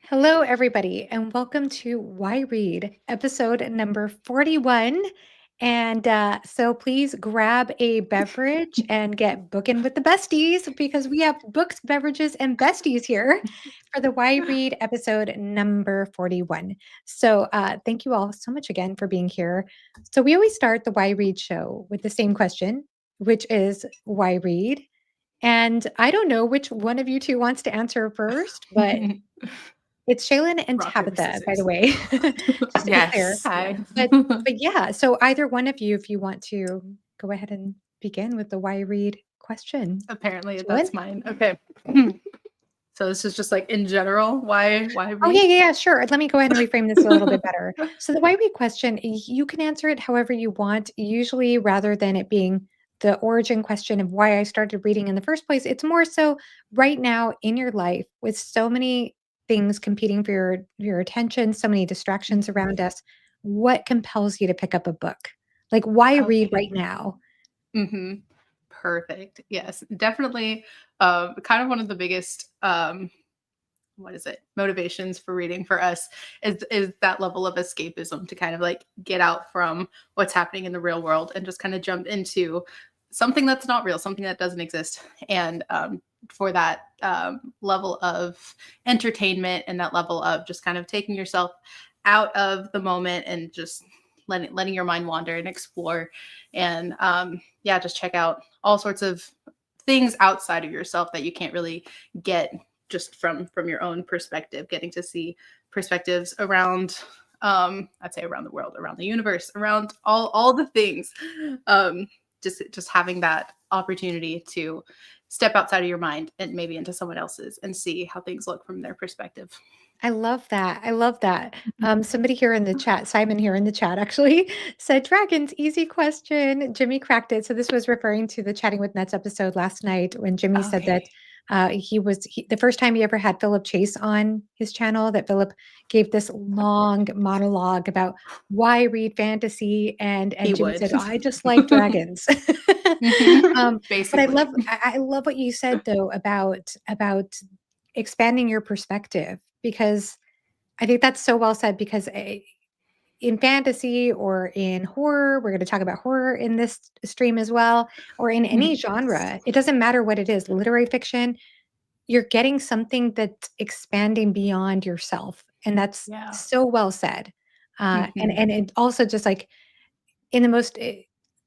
Hello, everybody, and welcome to Why Read, episode number 41. And please grab a beverage and get booking with the besties because we have books, beverages, and besties here for the Why Read episode number 41. Thank you all so much again for being here. So, we always start the Why Read show with the same question, which is why read? And I don't know which one of you two wants to answer first, but it's Shaylin and Rock, paper, Tabitha, by the scissors. way, just to be clear. Yes. Hi. Yeah. But yeah, so either one of you, if you want to go ahead and begin with the why read question. Apparently Shaylin? that's mine. Okay. So this is just like in general, why Oh, read? yeah, sure. Let me go ahead and reframe this a little bit better. So the why read question, you can answer it however you want. Usually, rather than it being the origin question of why I started reading in the first place, it's more so right now in your life with so many things competing for your attention, so many distractions around us. What compels you to pick up a book? Like, why read Okay. right now? Mm-hmm. Perfect. Yes, definitely. Kind of one of the biggest what is it? Motivations for reading for us is that level of escapism to kind of like get out from what's happening in the real world and just kind of jump into something that's not real, something that doesn't exist. And for that level of entertainment and that level of just kind of taking yourself out of the moment and just letting your mind wander and explore and yeah, just check out all sorts of things outside of yourself that you can't really get just from your own perspective, getting to see perspectives around I'd say around the world, around the universe, around all the things. Just having that opportunity to step outside of your mind and maybe into someone else's and see how things look from their perspective. I love that. I love that. Somebody here in the chat, Simon here in the chat actually said, Dragons, easy question. Jimmy cracked it. So this was referring to the Chatting with Nuts episode last night when Jimmy said that Okay. the first time he ever had Philip Chase on his channel, that Philip gave this long monologue about why read fantasy. He And Jimmy would. said, I just like dragons. But I Basically. I love what you said though about expanding your perspective because I think that's so well said because in fantasy or in horror, we're going to talk about horror in this stream as well, or in any genre. It doesn't matter what it is, literary fiction, you're getting something that's expanding beyond yourself. And that's Yeah. so well said. And Mhm. and it also just like in the most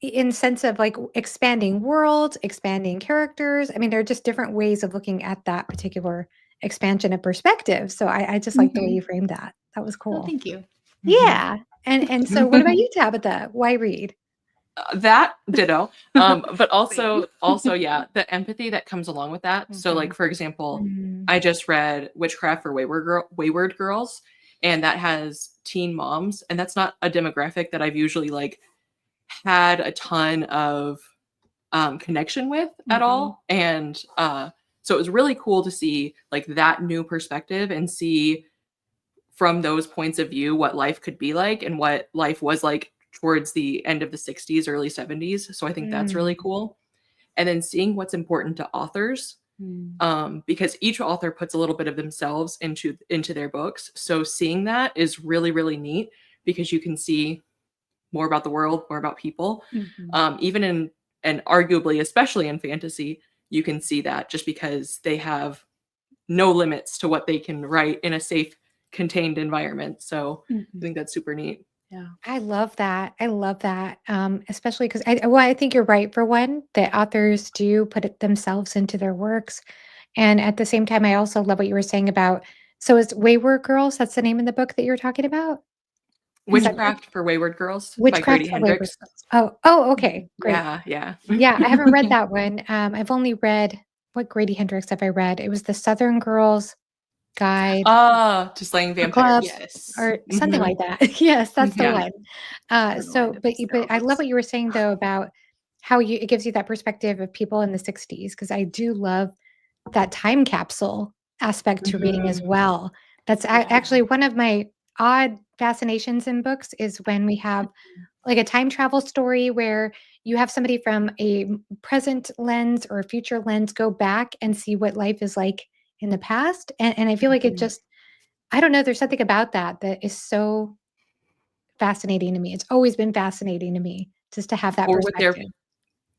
in sense of like expanding worlds, expanding characters. I mean, there are just different ways of looking at that particular expansion of perspective. So I just like the way you Mhm. framed that. That was Oh, cool. thank you. Yeah. And so what about you, Tabitha? Why read? That ditto. But Same. also, yeah, the empathy that comes along with that. So, like Mhm. for example, Mm, I just read Witchcraft for Wayward Girls, and that has teen moms, and that's not a demographic that I've usually like had a ton of connection with at Mhm. all. And so it was really cool to see like that new perspective and see from those points of view what life could be like and what life was like towards the end of the 60s, early 70s. So I think that's really mm, cool. And then seeing what's important to authors, Mm. because each author puts a little bit of themselves into their books. So seeing that is really, really neat because you can see more about the world, more about people. Mhm. Even in, and arguably, especially in fantasy, you can see that just because they have no limits to what they can write in a safe, contained environment. So I Mhm. think that's super neat. Yeah. I love that. I love that. Especially because I think you're right. For one, the authors do put it themselves into their works. And at the same time, I also love what you were saying about, so it's Wayward Girls. That's the name of the book that you're talking about. Is that correct? Witchcraft for Wayward Girls by Witchcraft Grady for Wayward Hendrix. Girls. Oh, okay, Mhm. great. Yeah, yeah. Yeah, I haven't read that one. I've only read what Grady Hendrix have I read? It was the Southern Girls Guide Ah, to slaying for Clubs vampires. Yes. or something Mhm. like that. Yes, that's the Mhm. Yeah. one. Or the land of But I love astrologers. what you were saying though about how it gives you that perspective of people in the 60s because I do love that time capsule aspect to reading as Mhm. well. That's Yeah. actually one of my odd fascinations in books is when we have like a time travel story where you have somebody from a present lens or a future lens go back and see what life is like in the past. And I feel like it Mhm. just I don't know, there's something about that that is so fascinating to me. It's always been fascinating to me just to have that Or what they're perspective.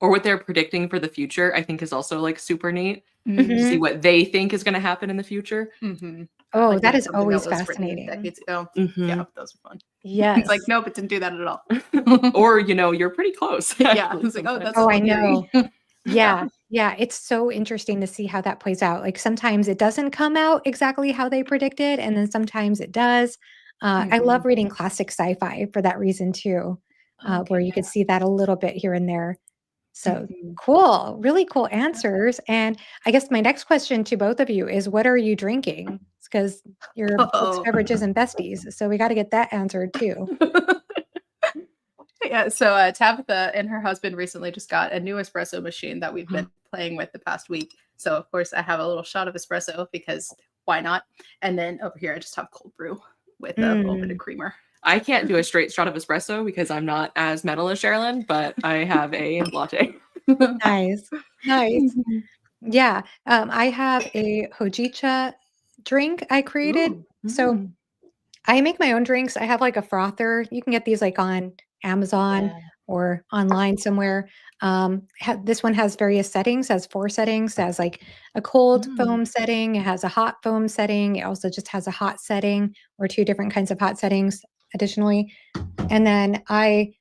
or what they're predicting for the future, I think is also, like, super neat to see Mhm. what they think is gonna happen in the future. Mm-hmm. Oh, Like that maybe is something that always was written fascinating. decades ago. Yeah, Mhm. those are fun. It's like, Yes. nope, it didn't do that at all. Or, you're pretty close, Yeah, actually, it's like, oh, sometimes. that's a Oh, I whole theory. know. Yeah. Yeah, yeah, it's so interesting to see how that plays out. Like, sometimes it doesn't come out exactly how they predicted, and then sometimes it does. I Mhm. love reading classic sci-fi for that reason too, where Okay, you could see that a little bit here and there. So Mhm. cool, really cool answers. And I guess my next question to both of you is, what are you drinking? Because you're books, Oh. beverages, and besties, so we got to get that answered too. Yeah, so, Tabitha and her husband recently just got a new espresso machine that we've been playing with the past week. So, of course, I have a little shot of espresso because why not? And then over here, I just have cold brew with a little bit of Mm, creamer. I can't do a straight shot of espresso because I'm not as metal as Sherilyn, but I have a latte. nice, nice. Mhm. Yeah, I have a hojicha drink I created. Ooh. So Mm. I make my own drinks. I have like a frother. You can get these like on Amazon Yeah. or online somewhere. This one has various settings, has 4 settings. It has like a cold Mm. foam setting, it has a hot foam setting, it also just has a hot setting or 2 different kinds of hot settings additionally. And then I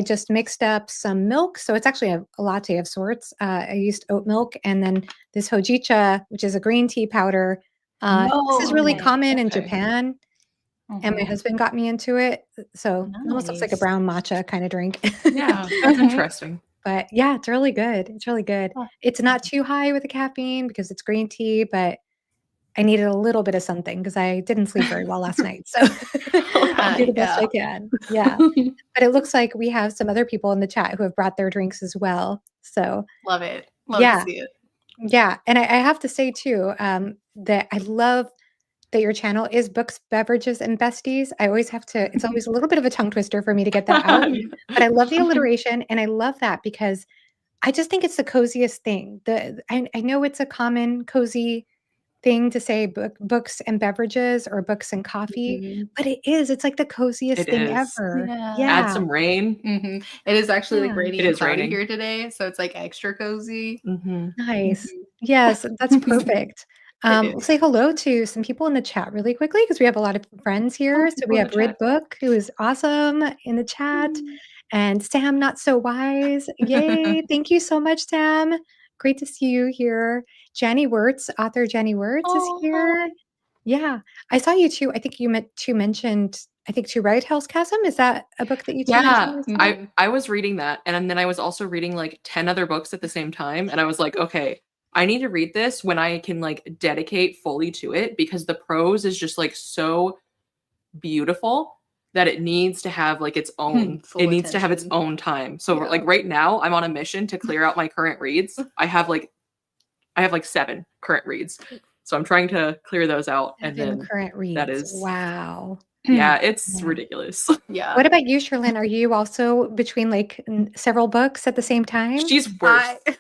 just mixed up some milk, so it's actually a latte of sorts. I used oat milk and then this hojicha, which is a green tea powder. This is Oh, really okay. common in Okay. Japan, and my Mhm. husband got me into it, so it almost looks like a Nice. brown matcha kinda drink. Yeah, that's Mhm. interesting. But yeah, it's really good. It's really good. Oh, It's not too high with the caffeine because it's green tea, but I needed a little bit of something because I didn't sleep very well last night, so I do the best yeah. I can. Yeah. But it looks like we have some other people in the chat who have brought their drinks as well. So, Love it. Love to yeah, see it. yeah, and I have to say too, that I love that your channel is Books, Beverages, and Besties. I always have to it's always a little bit of a tongue twister for me to get that out, but I love the alliteration, and I love that because I just think it's the coziest thing. I know it's a common cozy thing to say books and beverages or books and coffee, Mhm. but it is, it's like the It coziest thing is. ever. Yeah. Add Yeah, some rain. It is actually, like, yeah, rainy It and is cloudy raining. here today, so it's, like, extra cozy. Mhm. nice. Mhm. Yes, that's perfect. It We'll is. say hello to some people in the chat really quickly because we have a lot of friends Oh, here. So we people in the have Rid chat. Book, who is awesome in the chat, Mm. and Sam Not So Wise. Yay! Thank you so much, Sam. Great to see you here. Jenny Wirtz, author Jenny Wirtz is Oh, here. hi. Yeah, I saw you too. I think you meant two mentioned. I think To Write Hell's Chasm. Is that a book that you two mentioned Yeah, recently? Mhm. I was reading that, and then I was also reading, like, 10 other books at the same time, and I was like, "Okay, I need to read this when I can, like, dedicate fully to it," because the prose is just, like, so beautiful that it needs to have, like, it Full needs to have its attention. own time. So, Yeah. like, right now, I'm on a mission to clear out my current reads. I have, like, 7 current reads. So I'm trying to clear those out, and 7 then current that reads. is Wow. yeah, it's Yeah. ridiculous. Yeah. What about you, Sherlyn? Are you also between, like, several books at the same time? She's worse. I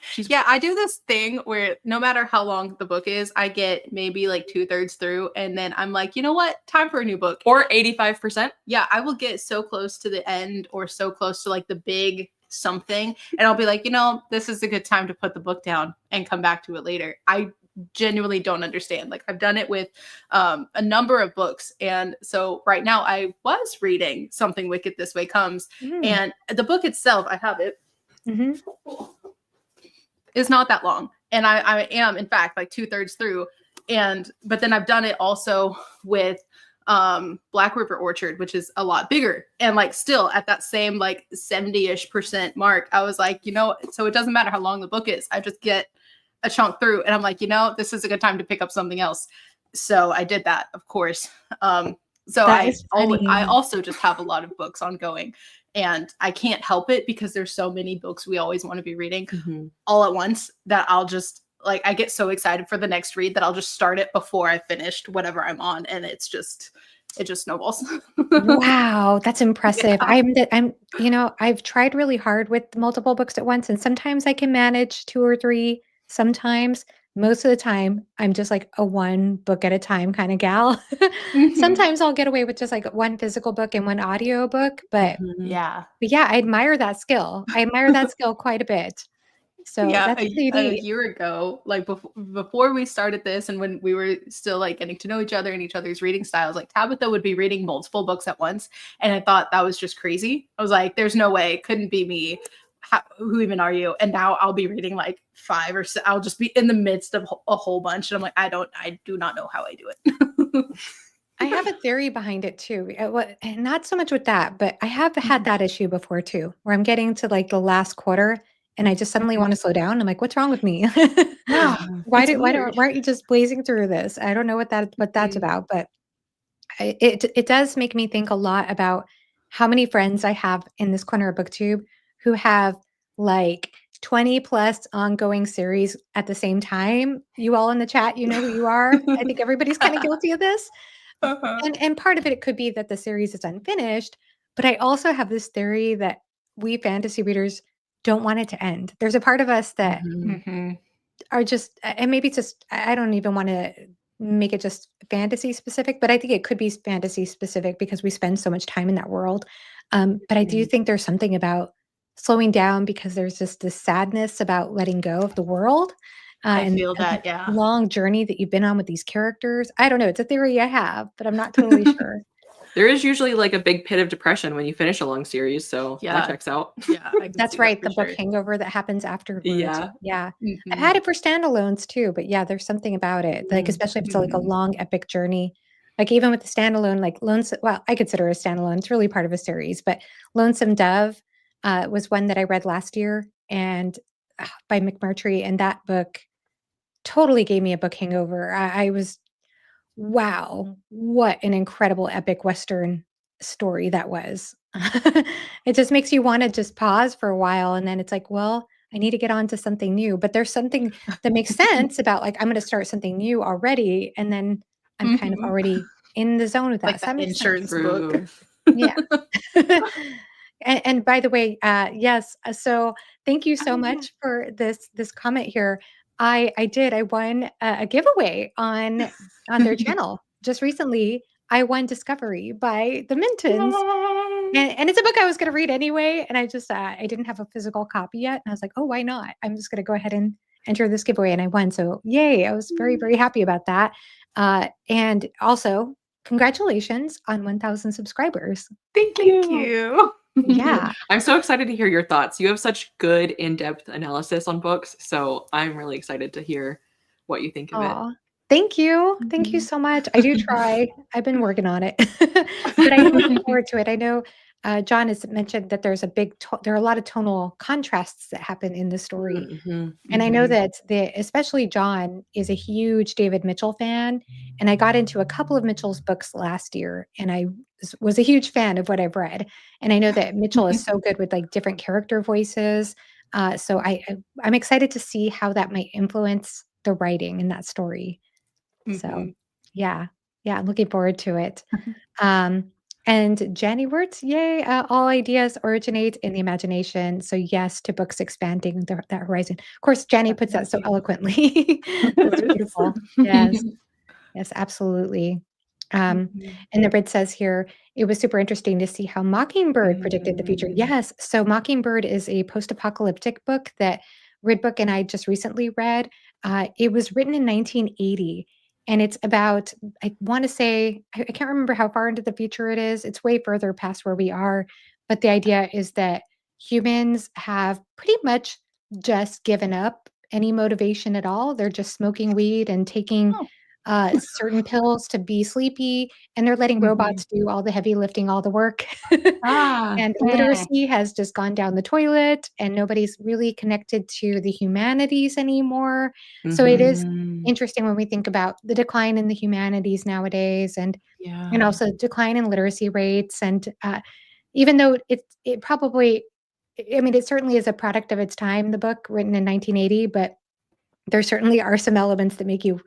She's Yeah, I do this thing where no matter how long the book is, I get maybe, like, 2/3 through, and then I'm like, "You know what? Time for a new book." or 85%. Yeah, I will get so close to the end or so close to, like, the big something, and I'll be like, this is a good time to put the book down and come back to it later. I genuinely don't understand. Like, I've done it with a number of books, and so right now I was reading Something Wicked This Way Comes, Mm, and the book itself, I have it, mhm. is not that long, and I am in fact like 2/3 through, and but then I've done it also with Black River Orchard, which is a lot bigger, and like still at that same like 70-ish% mark. I was like, so it doesn't matter how long the book is, I just get a chunk through, and I'm like, this is a good time to pick up something else. So I did that, of course. So That is I funny. also just have a lot of books ongoing, and I can't help it because there's so many books we always want to be reading Mhm. all at once that I'll just like I get so excited for the next read that I'll just start it before I finished whatever I'm on, and it just snowballs. Wow, that's impressive. Yeah. I've tried really hard with multiple books at once, and sometimes I can manage 2 or 3, sometimes, most of the time, I'm just like a one book at a time kind of gal. Mhm. Sometimes I'll get away with just like one physical book and one audio book, Mhm. Yeah. but yeah, I admire that skill. I admire that skill quite a bit. So Yeah, that's pretty a neat. year ago, like before we started this, and when we were still like getting to know each other and each other's reading styles, like Tabitha would be reading multiple books at once, and I thought that was just crazy. I was like, "There's no way, it couldn't be me. Who even are you?" And now I'll be reading like five or six. I'll just be in the midst of a whole bunch, and I'm like, I do not know how I do it. I have a theory behind it too. And not so much with that, but I have had that issue before too, where I'm getting to like the last quarter and I just suddenly want to slow down. I'm like, what's wrong with me? Yeah, Mhm. it's weird. Why aren't you just blazing through this? I don't know what that's Mhm. about, but it does make me think a lot about how many friends I have in this corner of booktube who have like 20 plus ongoing series at the same time. You all in the chat, you know who you are. I think everybody's kind of guilty of this. Uh-huh. And part of it could be that the series is unfinished, but I also have this theory that we fantasy readers don't want it to end. There's a part of us that Mhm. Mhm. are just and maybe it's just I don't even wanna make it just fantasy specific, but I think it could be fantasy specific because we spend so much time in that world. But I do Mhm. think there's something about slowing down because there's just this sadness about letting go of the world, I and feel the that, yeah. long journey that you've been on with these characters. I don't know, it's a theory I have, but I'm not totally sure. There is usually like a big pit of depression when you finish a long series, so that Yeah, checks out. yeah, I can That's see that right, for the book sure. hangover that happens afterwards. Yeah. Yeah. I've Mhm. had it for standalones too, but yeah, there's something about it, like, Mm. especially if it's like a Mhm. long epic journey. Like, even with the standalone, like, well, I consider it a standalone, it's really part of a series, but Lonesome Dove, was one that I read last year and, by McMurtry, and that book totally gave me a book hangover. I was wow, what an incredible epic Western story that was. It just makes you wanna just pause for a while, and then it's like, "Well, I need to get on to something new," but there's something that makes sense about, like, I'm gonna start something new already, and then I'm kind of Mhm. already in the zone with that. Like Does that that make sense? insurance book. True. Yeah. And by the way, yes, so thank you so Oh, yeah. much for this comment here. I won a giveaway on their channel. Just recently, I won Discovery by the Mintons, Yay! and it's a book I was gonna read anyway, and I didn't have a physical copy yet, and I was like, "Oh, why not? I'm just gonna go ahead and enter this giveaway," and I won, so yay, I was very, very happy about that. And also, congratulations on 1,000 subscribers. Thank Thank you. you. Yeah. I'm so excited to hear your thoughts. You have such good in-depth analysis on books, so I'm really excited to hear what you think of it. Aw, thank you. Thank you Mhm. so much. I do try. I've been working on it, but I am looking forward to it. I know, John has mentioned that there are a lot of tonal contrasts that happen in the story, Mhm. and I know Mhm. that especially John is a huge David Mitchell fan, and I got into a couple of Mitchell's books last year, and I was a huge fan of what I've read, and I know that Mitchell is so good with, like, different character voices, so I'm excited to see how that might influence the writing in that story. So, Mhm. yeah. Yeah, I'm looking forward to it. Um, and Jenny Wirtz, yay, all ideas originate in the imagination. So yes to books expanding the horizon. Of course, Jenny puts that so Definitely. eloquently. Of That's course. beautiful. Yes. Yes, absolutely. Um, Mhm. and the Brit says here, it was super interesting to see how Mockingbird predicted the future. Mm. Yes. So Mockingbird is a post-apocalyptic book that Ridbook and I just recently read. It was written in 1980, and it's about, I want to say, I can't remember how far into the future it is. It's way further past where we are. But the idea is that humans have pretty much just given up any motivation at all. They're just smoking weed and taking Oh. certain pills to be sleepy, and they're letting Mhm. robots do all the heavy lifting, all the work. Ah. And Mm. literacy has just gone down the toilet, and nobody's really connected to the humanities anymore. So it is Mhm. interesting when we think about the decline in the humanities nowadays and Yeah. also decline in literacy rates and, even though it probably I mean, it certainly is a product of its time, the book written in 1980, but there certainly are some elements that make you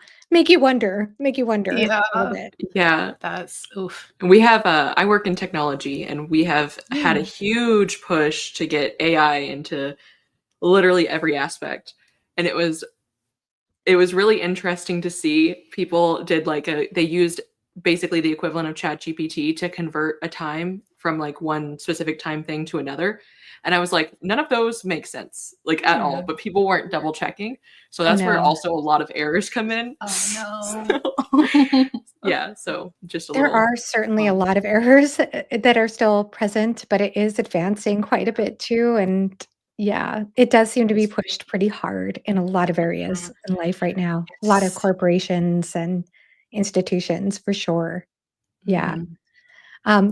wonder Yeah. a little bit. Yeah. That's oof. We have I work in technology and we have had a Mm. huge push to get AI into literally every aspect. And it was really interesting to see people did like they used basically the equivalent of ChatGPT to convert a time from like one specific time thing to another. And I was like, none of those make sense, like at all. But people weren't double checking. So Oh that's where no. also a lot of errors come in. Oh Yeah. So just a There little are certainly a fun. lot of errors that are still present, but it is advancing quite a bit too. And yeah, it does seem to be pushed pretty hard in a lot of areas in life right now. A lot of Yes. corporations and institutions for sure. Yeah. Mhm.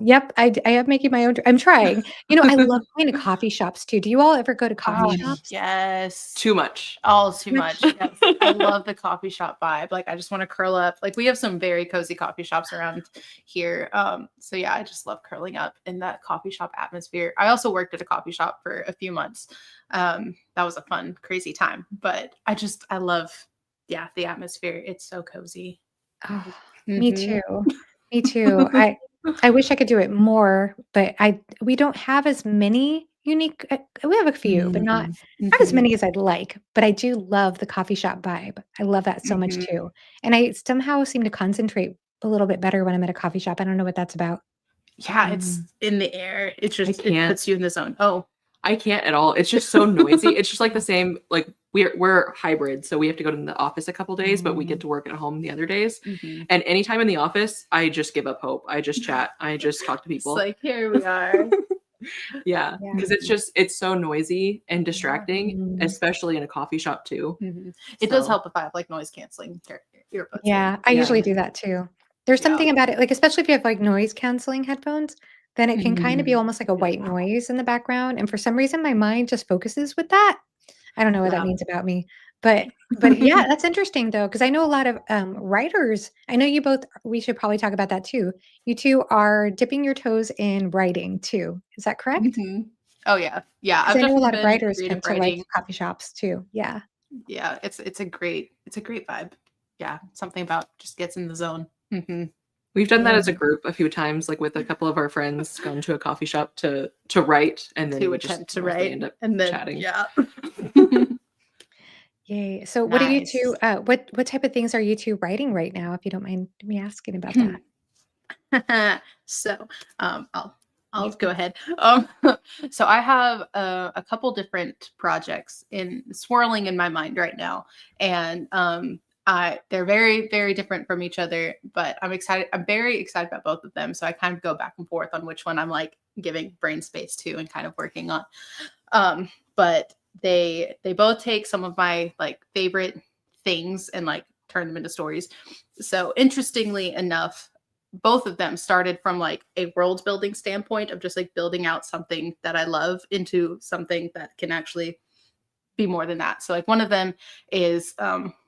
Yep, I am making my own I'm trying. I love going to coffee shops too. Do you all ever go to coffee Oh, shops? yes. Too much. All too Much? much. Yes. I love the coffee shop vibe. Like I just want to curl up. Like we have some very cozy coffee shops around here. So yeah, I just love curling up in that coffee shop atmosphere. I also worked at a coffee shop for a few months. That was a fun, crazy time. But I love, yeah, the atmosphere. It's so cozy. Oh, me Mhm. too. Me too. I wish I could do it more, but we don't have as many unique we have a few, but not Mm. not as Mhm. many as I'd like, but I do love the coffee shop vibe. I love that so much Mhm. too. And I somehow seem to concentrate a little bit better when I'm at a coffee shop. I don't know what that's about. Yeah, it's Mm. in the air. It I just it can't. puts you in the zone. Oh. I can't at all. It's just so noisy. It's just like the same, like we're hybrid, so we have to go to the office a couple days, but we get to work at home the other days. Mhm. And anytime in the office, I just give up hope. I just chat. I just talk to It's people. like here we are. Yeah, Yeah. because it's so noisy and Yeah. distracting, Mm. especially in a coffee shop too. Mhm. It does So help if I have like noise canceling earbuds in. Yeah, I usually yeah. do that too. There's Yeah. something about it, like, especially if you have, like, noise canceling headphones, then it can kinda be Mhm. almost like a white noise in the background, and for some reason, my mind just focuses with that. I don't know what that Yeah. means about me, but yeah, that's interesting though, because I know a lot of, writers I know you both we should probably talk about that too. You 2 are dipping your toes in writing too, is that correct? Mhm. Oh yeah. Yeah, Because I've I know a definitely lot of been writers creative tend to like writing. coffee shops too, yeah. Yeah, it's a great vibe. Yeah, something about just gets in the zone. Mhm. We've done that Yeah. as a group a few times, like with a couple of our friends, gone to a coffee shop to write, and then To we just attempt to mostly write end up and then chatting. yeah. Yay. So what are you 2 Nice. what type of things are you 2 writing right now, if you don't mind me asking about that? So, I'll go ahead. So I have a couple different projects in swirling in my mind right now, and they're very very different from each other. But I'm excited. I'm very excited about both of them. So I kind of go back and forth on which one I'm like giving brain space to and kind of working on. But they both take some of my like favorite things and like turn them into stories. So interestingly enough, both of them started from like a world building standpoint of just like building out something that I love into something that can actually be more than that. So like one of them is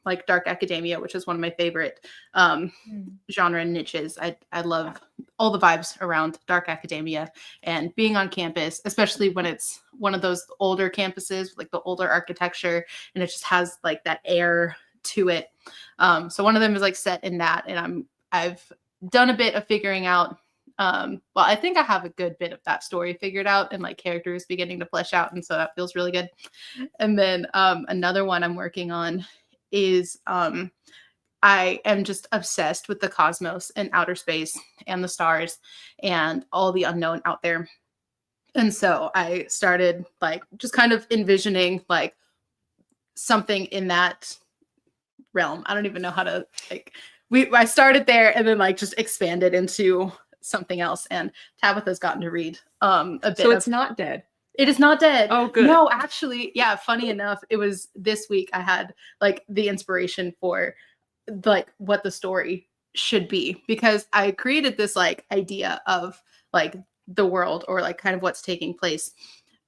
like dark academia, which is one of my favorite Mm. genre niches. I love all the vibes around dark academia and being on campus, especially when it's one of those older campuses, like the older architecture, and it just has like that air to it. So one of them is like set in that, and I've done a bit of figuring out. Well, I think I have a good bit of that story figured out, and like characters beginning to flesh out, and so that feels really good. And then another one I'm working on is I am just obsessed with the cosmos and outer space and the stars and all the unknown out there. And so I started like just kind of envisioning like something in that realm. I don't even know how to like I started there and then like just expanded into something else, and Tabitha's gotten to read a So bit of it's not dead. it is not dead. Oh, good. No, actually, yeah, funny enough, it was this week I had like the inspiration for like what the story should be, because I created this like idea of like the world or like kind of what's taking place,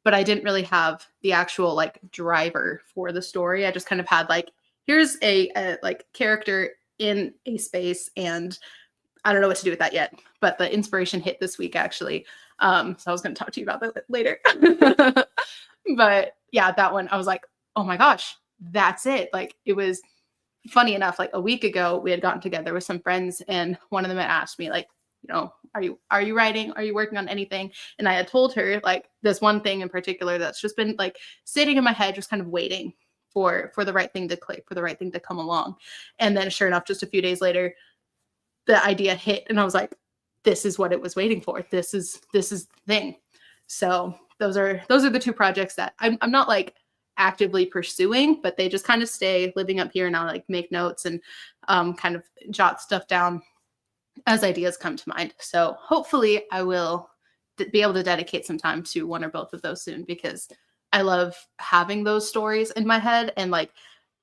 but I didn't really have the actual like driver for the story. I just kind of had like here's a like character in a space, and I don't know what to do with that yet, but the inspiration hit this week actually. So I was going to talk to you about that later. But yeah, that one I was like, oh my gosh, that's it. Like it was funny enough, like a week ago we had gotten together with some friends, and one of them had asked me like, are you writing? Are you working on anything? And I had told her like this one thing in particular that's just been like sitting in my head, just kind of waiting for the right thing to click, for the right thing to come along. And then sure enough, just a few days later, the idea hit and I was like, this is what it was waiting for. This is the thing. So those are the two projects that I'm not like actively pursuing, but they just kind of stay living up here, and I'll like make notes and kind of jot stuff down as ideas come to mind. So hopefully I will be able to dedicate some time to one or both of those soon, because I love having those stories in my head. And like,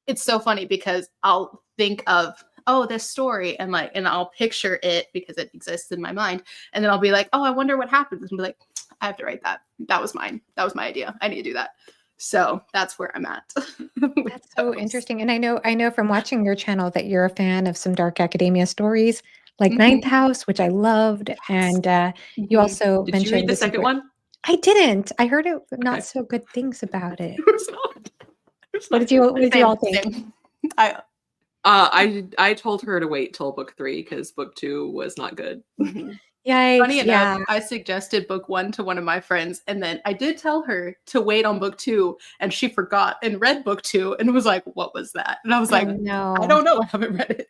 it's so funny because I'll think of, oh, this story, and like, and I'll picture it because it exists in my mind. And then I'll be like, oh, I wonder what happens. And be like, I have to write that. That was mine. That was my idea. I need to do that. So that's where I'm at. That's so interesting. And I know from watching your channel that you're a fan of some dark academia stories, like Ninth Mhm. House, which I loved. And you Mhm. also Did you read mentioned the The second Secret. one? I didn't. I heard it not Okay. so good things about it. It was not. What did you all think? Same. I told her to wait till book 3 because book 2 was not good. Yikes. Funny enough, Yeah. I suggested book 1 to one of my friends, and then I did tell her to wait on book 2, and she forgot and read book 2 and was like, "What was that?" And I was Oh like, "I no. don't know. I haven't read it."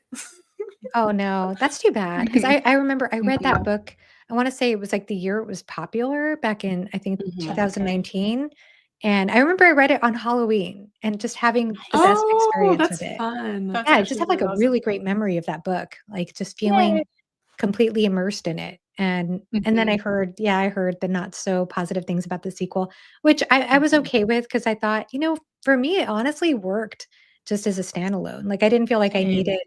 Oh no. That's too bad. Because I remember I read that Mhm. book. I want to say it was like the year it was popular back in, I think, Mhm. Okay. 2019. And I remember I read it on Halloween and just having the best Oh, experience that's with it. fun. That's Yeah, I just actually have like really a awesome. really great memory of that book, like just Yay. feeling completely immersed in it. And then I Mhm. heard, yeah, I heard the not so positive things about the sequel, which I was Mhm. okay with because I thought, for me, it honestly worked just as a standalone. Like I didn't feel like I Same. needed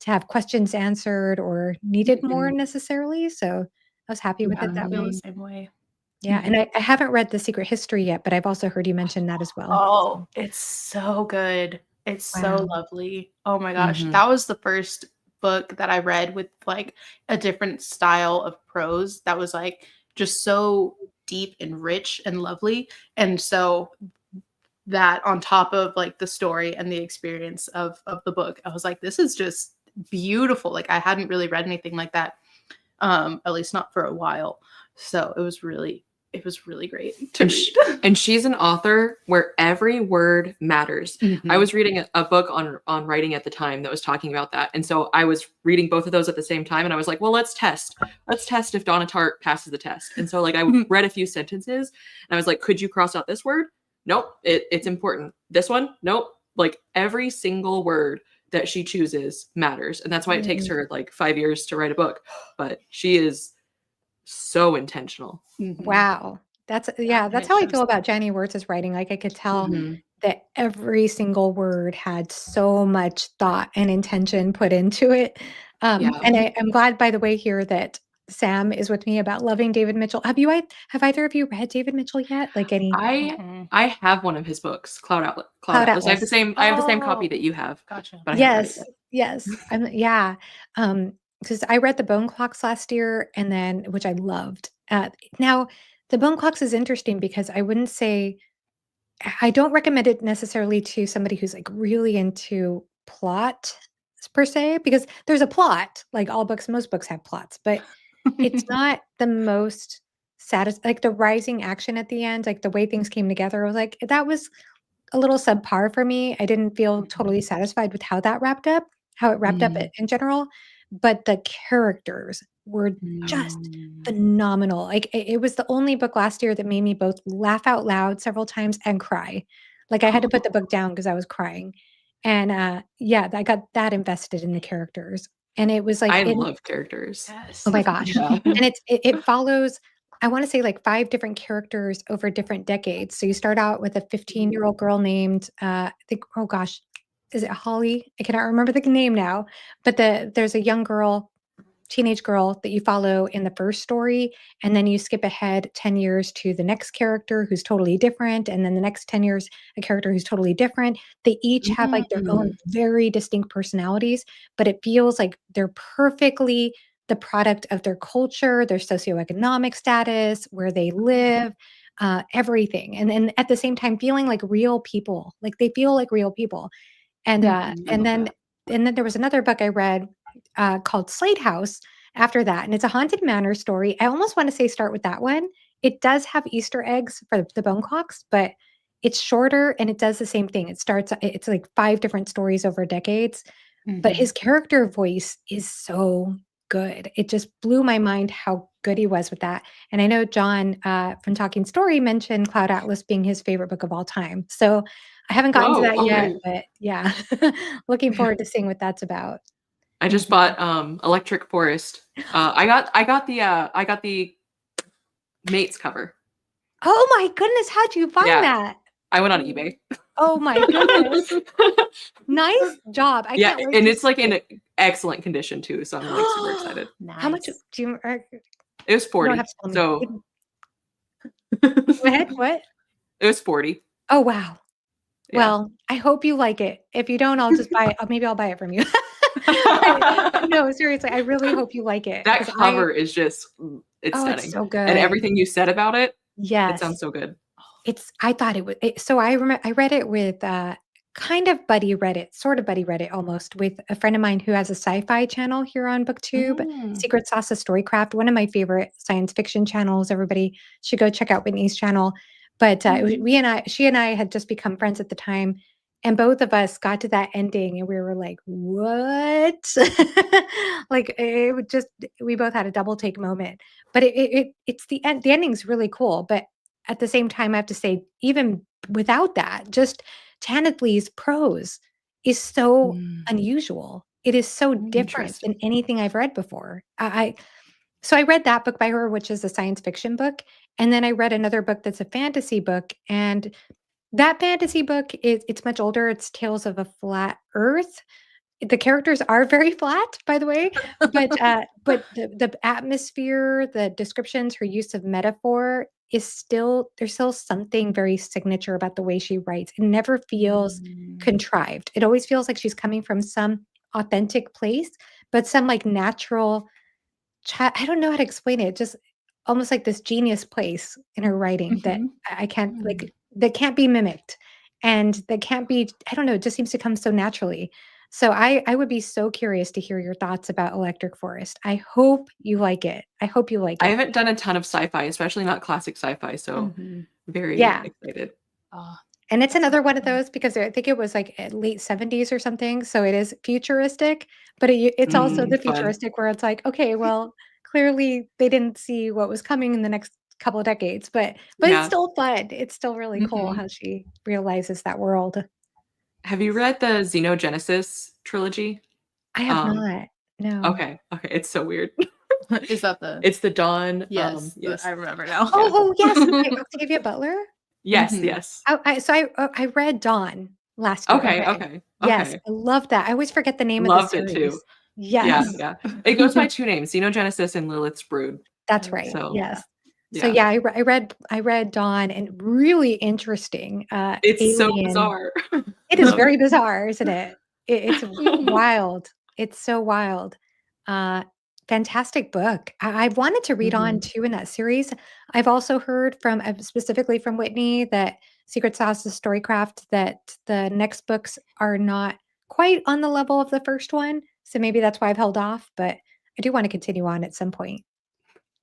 to have questions answered or needed more Mhm. necessarily. So I was happy with Yeah, it I that feel the Mhm. way. same way. Yeah. And I haven't read The Secret History yet, but I've also heard you mention that as well. Oh, So, it's so good. It's so wow. lovely. Oh my gosh. Mhm. That was the first book that I read with like a different style of prose that was like just so deep and rich and lovely. And so that on top of like the story and the experience of the book, I was like, this is just beautiful. Like I hadn't really read anything like that, at least not for a while. So it was really great to And read. and she's an author where every word matters. I Mhm. was reading a book on writing at the time that was talking about that, and so I was reading both of those at the same time, and I was like, well, let's test if Donna Tartt passes the test. And so like I read a few sentences, and I was like, could you cross out this word? Nope, it's important. This one, nope. Like every single word that she chooses matters, and that's why it takes Mm. her like 5 years to write a book. But she is so intentional. Mhm. Wow. Yeah, Yeah, and that's it how I shows. feel about Jenny Wirtz's writing. Like I could tell Mhm. Mhm. that every single word had so much thought and intention put into it. Yeah. And I'm glad, by the way, here that Sam is with me about loving David Mitchell. Have either of you read David Mitchell yet? Like any I Mhm. I have one of his books, Cloud Cloud Atlas. Atlas? I have the same copy Oh, that you have, gotcha. but I haven't read it Yes, yet. yes. Yeah. Because I read The Bone Clocks last year, and then which I loved. Now, The Bone Clocks is interesting because I wouldn't say I don't recommend it necessarily to somebody who's, like, really into plot per se, because there's a plot, like all books most books have plots, but it's not the most like, the rising action at the end, like, the way things came together, I was like, that was a little subpar for me. I didn't feel totally satisfied with how it wrapped up Mm. in general, but the characters were just Mm. phenomenal. Like it was the only book last year that made me both laugh out loud several times and cry. Like I had to put the book down because I was crying. And yeah, I got that invested in the characters. And it was like I in love characters. oh Yes. my gosh. Yeah. And it follows, I wanna say, like, 5 different characters over different decades. So you start out with a 15-year-old girl named, I think oh gosh, is it Holly? I cannot remember the name now, but there's a young girl, teenage girl that you follow in the first story, and then you skip ahead 10 years to the next character who's totally different, and then the next 10 years, a character who's totally different. They each have, like, their own Mm. very distinct personalities, but it feels like they're perfectly the product of their culture, their socioeconomic status, where they live, everything, and then at the same time feeling like real people, like, they feel like real people. And, Mhm. I love that. there was another book I read, called Slade House after that, and it's a haunted manor story. I almost wanna say start with that one. It does have Easter eggs for the bone clocks, but it's shorter and it does the same thing. It's like 5 different stories over decades, but his character voice is so good. It just blew my mind how good he was with that. And I know John, from Talking Story mentioned Cloud Atlas being his favorite book of all time. So I haven't gotten to Whoa, that yet, okay. but yeah, looking forward to seeing what that's about. I just Mhm. bought Electric Forest. I got the Mates cover. Oh my goodness, how'd you find Yeah, that? I went on eBay. Oh my goodness. Nice job. I Yeah, can't wait and to it's like see in it. excellent condition too, so I'm like super excited. How much Nice. do you It was you don't have 40. to tell me. So Go ahead, it what? was 40. Oh, wow. Yeah. Well, I hope you like it. If you don't, I'll just buy it. Maybe I'll buy it from you. No, seriously, I really hope you like it That because I cover is just it's oh, it's stunning. so And good. everything you said about it, it Yes. sounds so good. I thought so I read it with, kind of buddy read it, sort of buddy read it almost with a friend of mine who has a sci-fi channel here on BookTube, Mm. Secret Sauce of Storycraft, one of my favorite science fiction channels. Everybody should go check out Whitney's channel. But, we and I she and I had just become friends at the time, and both of us got to that ending, and we were like, "What?" Like, it would just we both had a double take moment. But it's the ending's really cool, but at the same time, I have to say, even without that, just Tanith Lee's prose is so Mm. unusual. It is so different than Interesting. anything I've read before. So I read that book by her, which is a science fiction book, and then I read another book that's a fantasy book, and that fantasy book it's much older. It's Tales of a Flat Earth. The characters are very flat, by the way, but the atmosphere, the descriptions, her use of metaphor is still there's still something very signature about the way she writes. It never feels Mm. contrived. It always feels like she's coming from some authentic place, but some, like, natural I don't know how to explain it, just almost like this genius place in her writing that Mhm. I can't, Mm. like, that can't be mimicked, and that can't be I don't know, it just seems to come so naturally. So I would be so curious to hear your thoughts about Electric Forest. I hope you like it. I hope you like I it. haven't done a ton of sci-fi, especially not classic sci-fi, so Mhm. very Yeah. excited. Oh, And it's that sounds another one of fun. those because I think it was, like, late '70s or something, so it is futuristic, but it's also the Fun. futuristic where it's like, "Okay, well, clearly they didn't see what was coming in the next couple of decades," but it's Yeah. still fun. It's still really cool Mhm. how she realizes that world. Have you read the Xenogenesis trilogy? I have Um, not. No. okay, it's so weird. Is that the It's the Dawn, yes, yes. I remember now. Oh, Yeah. oh, yes, by Octavia Butler? Yes, Mhm. yes. I read Dawn last year, Okay, okay. okay, Yes, okay. I love that. I always forget the name of the Loved it too. series. Yeah, Yes. yeah. It goes by 2 names, Xenogenesis and Lilith's Brood. That's right, Okay, So, yeah. yes. So, yeah. yeah, I read Dawn and really interesting, It's so alien bizarre. it I is love it. very bizarre, isn't it? It's Mhm. wild. It's so wild. Uh, Fantastic book. I've wanted to read on Mhm. too in that series. I've also heard from, specifically from Whitney that Secret Sauce is Storycraft, that the next books are not quite on the level of the first one, so maybe that's why I've held off, but I do wanna continue on at some point.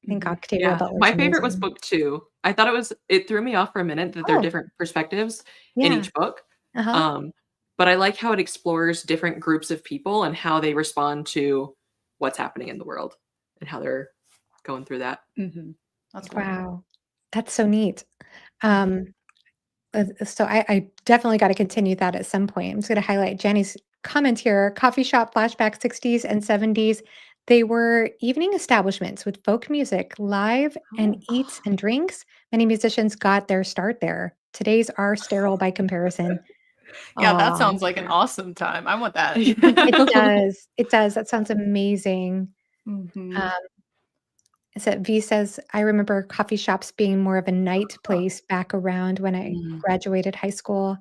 I think Mhm. Octavia Yeah, Butler's my favorite was amazing. book 2. I thought it threw me off for a minute that there are Oh, different perspectives in yeah. each book, Uh-huh. um, but I like how it explores different groups of people and how they respond to what's happening in the world and how they're going through that. Mhm. That's cool. Wow. That's so neat. Um, so I definitely gotta continue that at some point. I'm just gonna highlight Jenny's comment here. Coffee shop flashback 60s and 70s. They were evening establishments with folk music, live and Oh. eats and drinks. Many musicians got their start there. Today's are sterile by comparison. Yeah, that Aw, sounds like an Yeah. awesome time. I want that. it does. It does. That sounds amazing. Mhm. Um, V says, I remember coffee shops being more of a night Huh. place back around when I Mm. graduated high school.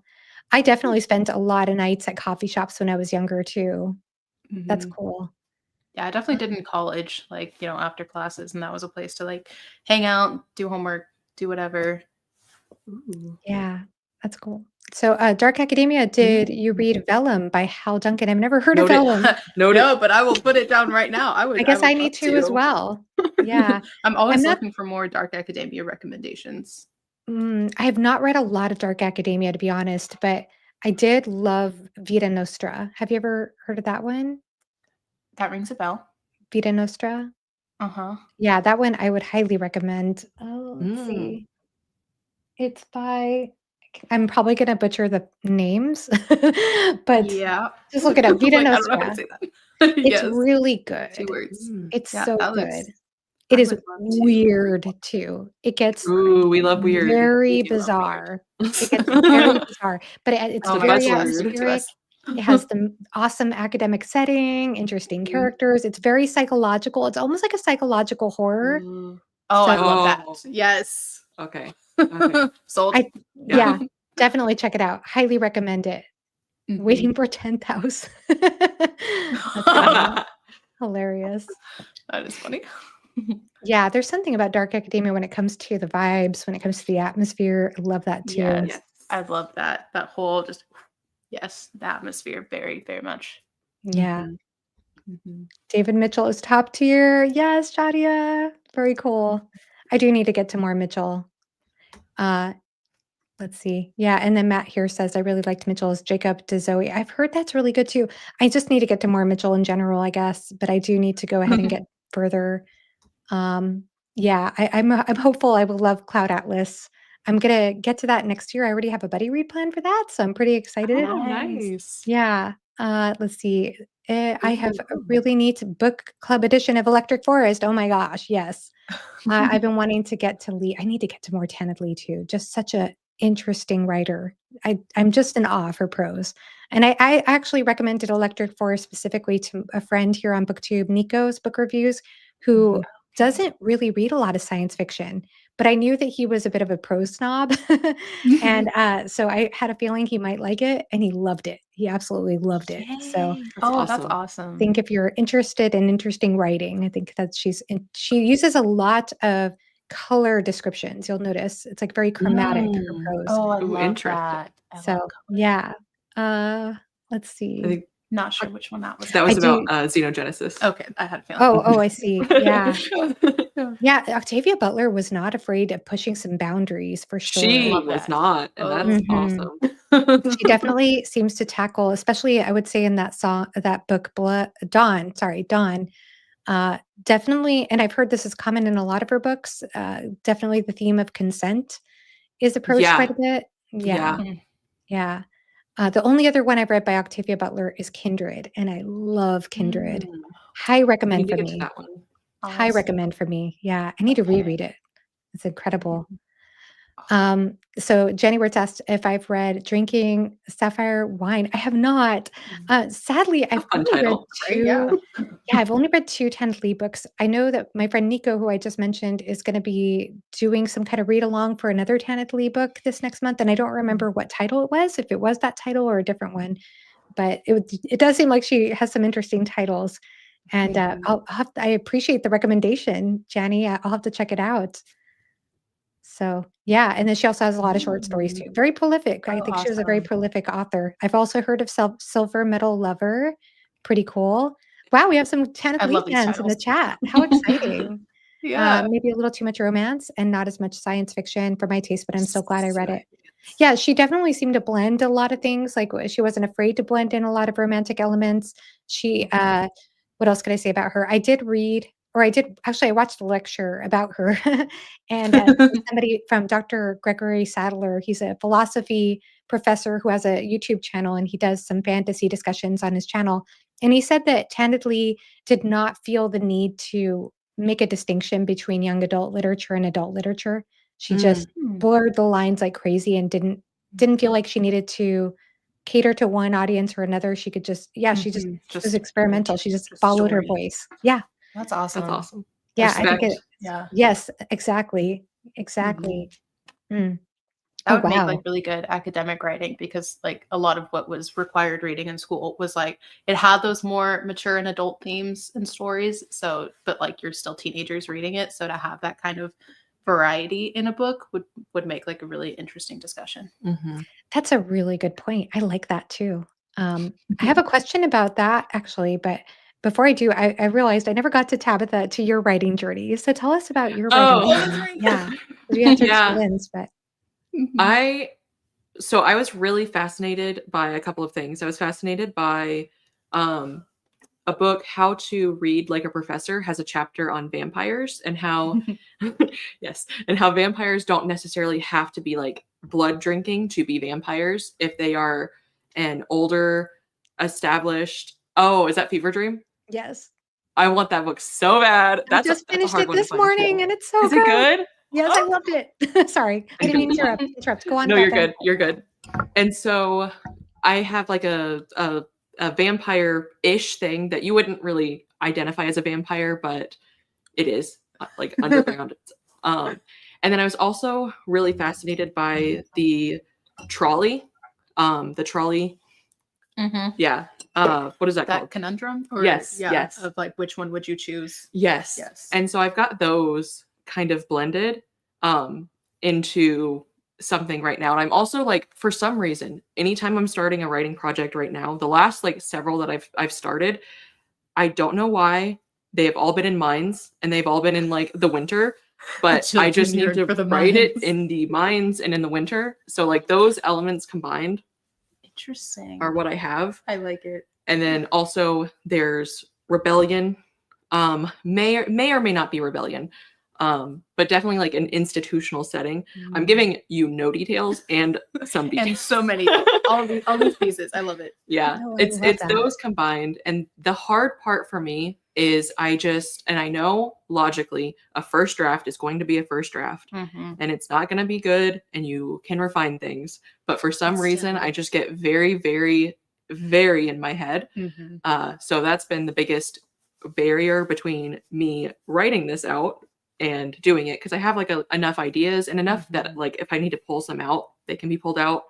I definitely spent a lot of nights at coffee shops when I was younger too. That's Mhm. cool. Yeah, I definitely did in college, like, after classes, and that was a place to, like, hang out, do homework, do whatever. Ooh. Yeah, that's cool. So, Dark Academia, did you Mm. read Vellum by Hal Duncan? I've never heard of Note it. Vellum. Note it. No, but I will put it down right now. I I guess would I need love to as to. well. Yeah. I'm I'm always not looking for more Dark Academia recommendations. I have not read a lot of dark academia, to be honest, but I did love Vita Nostra. Have you ever heard of that one? That rings a bell. Vita Nostra? Uh-huh. Yeah, that one I would highly recommend. Oh, let's Mm. see. It's by I'm probably gonna butcher the names, but Yeah. just look it up, Vita Like, I don't know how to Nostra. say that. It's Yes. really 2 good. words. Mm. It's Yeah, so that good. looks It I is would love to read weird more. too. It gets Ooh, we love weird. very We do love weird. bizarre. It gets very bizarre, but it's Oh The my gosh, very please buzzword. give it to atmospheric. us. It has the awesome academic setting, interesting Mhm. characters. It's very psychological. It's almost like a psychological horror. Ooh. Oh, So I love that. Oh, Yes. okay. Okay. Sold. I Yeah. yeah, definitely check it out. Highly recommend it. Mhm. Waiting for 10th house. That's funny. Hilarious. That is funny. Yeah, there's something about dark academia when it comes to the vibes, when it comes to the atmosphere. I love that too. Yes. Yes. I love that. That whole just yes, the atmosphere very, very much. Yeah. Mhm. Mhm. David Mitchell is top tier. Yes, Shadia. Very cool. I do need to get to more Mitchell. Uh, let's see. Yeah, and then Matt here says, I really liked Mitchell's Jacob to Zoe. I've heard that's really good too. I just need to get to more Mitchell in general, I guess, but I do need to go ahead and get further. Um, yeah, I'm hopeful I will love Cloud Atlas. I'm gonna get to that next year. I already have a buddy read plan for that, so I'm pretty excited. Oh, Nice. nice. Yeah. Let's see. I have a Ooh. really neat book club edition of Electric Forest. Oh my gosh, yes. I've been wanting to get to Lee. I need to get to more Janet Lee too. Just such a interesting writer. I'm just in awe of her prose. And I actually recommended Electric Forest specifically to a friend here on BookTube, Nico's Book Reviews, who Mhm. Okay. doesn't really read a lot of science fiction, but I knew that he was a bit of a prose snob. And so I had a feeling he might like it, and he loved it. He absolutely loved it. So Yay. That's Oh, that's awesome. awesome. think if you're interested in interesting writing, I think that she uses a lot of color descriptions. You'll notice it's like very chromatic, her Mm. prose. Oh, I Ooh, love interesting. that. I love So color. yeah. Let's I see. think Not sure which one that was that I was from. about do. xenogenesis. Okay, I had a feeling. Oh, I see. Yeah. Yeah. Yeah. Octavia Butler was not afraid of pushing some boundaries for sure. She Love was that. not, and that's Oh. Mhm. awesome. She definitely seems to tackle, especially I would say in that book, Blood, Dawn. Sorry, Dawn. Definitely, and I've heard this is common in a lot of her books. Definitely, the theme of consent is approached Yeah, quite a bit. Yeah, yeah. Mm. yeah. The only other one I've read by Octavia Butler is Kindred, and I love Kindred. Mm. High I need recommend to for get to me. that one. High Awesome. recommend for me. Yeah, I need to Okay. reread it. It's incredible. Mhm. So Jenny Wirtz asked if I've read Drinking Sapphire Wine. I have not. Mm. Sadly, A I've fun only read title. Right? Yeah. 2. Yeah, I've only read 2 Tennessee Lee books. I know that my friend Nico, who I just mentioned, is gonna be doing some kind of read along for another Tennessee Lee book this next month, and I don't remember what title it was, if it was that title or a different one, but it does seem like she has some interesting titles, and, Mhm. I appreciate the recommendation, Jenny. I'll have to check it out. So, yeah, and then she also has a lot of short stories too. Mm. Very prolific. I Oh, think she was a very awesome. prolific author. I've also heard of Silver Medal Lover. Pretty cool. Wow, we have some I Tanith Lee love these fans in the titles. chat. How exciting. Yeah. Maybe a little too much romance and not as much science fiction for my taste, but I'm so glad I read it. Science. Yeah, she definitely seemed to blend a lot of things. Like she wasn't afraid to blend in a lot of romantic elements. She what else could I say about her? I did read or I did actually I watched a lecture about her and somebody from Dr. Gregory Sadler, he's a philosophy professor who has a YouTube channel and he does some fantasy discussions on his channel. And he said that Tandidly did not feel the need to make a distinction between young adult literature and adult literature. She Mm. just Hmm. blurred the lines like crazy and didn't feel like she needed to cater to one audience or another. She could just yeah, Mhm. she was Just experimental. She just Just followed her stories. voice. Yeah. That's that's awesome. awesome. Yeah, I think Respect. it Yeah. yes, exactly. Mhm. Exactly. Mm. That Oh, would make wow. like really good academic writing because like a lot of what was required reading in school was like it had those more mature and adult themes and stories. So, but like you're still teenagers reading it, so to have that kind of variety in a book would make like a really interesting discussion. Mhm. That's a really good point. I like that too. I have a question about that actually, but before I do, I realized I never got to Tabitha to your writing journey. So tell us about your writing Oh. Oh, that's journey. right. Yeah, 'cause we answered Yeah. Shannon's, but Mhm. I was really fascinated by a couple of things. I was fascinated by um a book, How to Read Like a Professor, has a chapter on vampires and how yes, and how vampires don't necessarily have to be like blood drinking to be vampires if they are an older established. Oh, is that Fever Dream? Yes. I want that book so bad. I That's a just that's a finished hard it one to this find too. morning and it's so Is it good. good? Yes, I loved it. Sorry, I didn't mean to interrupt. Go on No, about you're that. good. You're good. And so I have like a vampire-ish thing that you wouldn't really identify as a vampire, but it is like underground. Um, and then I was also really fascinated by the trolley. Mhm. Yeah. What is that That called? conundrum, or Yes, yeah, yes. of like which one would you choose? Yes. Yes. And so I've got those kind of blended um into something right now. And I'm also like, for some reason, anytime I'm starting a writing project right now, the last like several that I've started, I don't know why they have all been in mines and they've all been in like the winter, but So I you just need yearn to for the write it mines. in the mines and in the winter. So like those elements combined Interesting. are what I have. I like it. And then also there's rebellion. May or may not be rebellion. But definitely like an institutional setting. I'm giving you no details and some details. And so many, all these pieces. I love it. Yeah, No, I love it's that. those combined, and the hard part for me is I know logically a first draft is going to be a first draft, Mhm. and it's not going to be good, and you can refine things, but for some reason Instantly. I just get very, very, very in my head. Mhm. So that's been the biggest barrier between me writing this out and doing it because I have like enough ideas and enough that like if I need to pull some out, they can be pulled out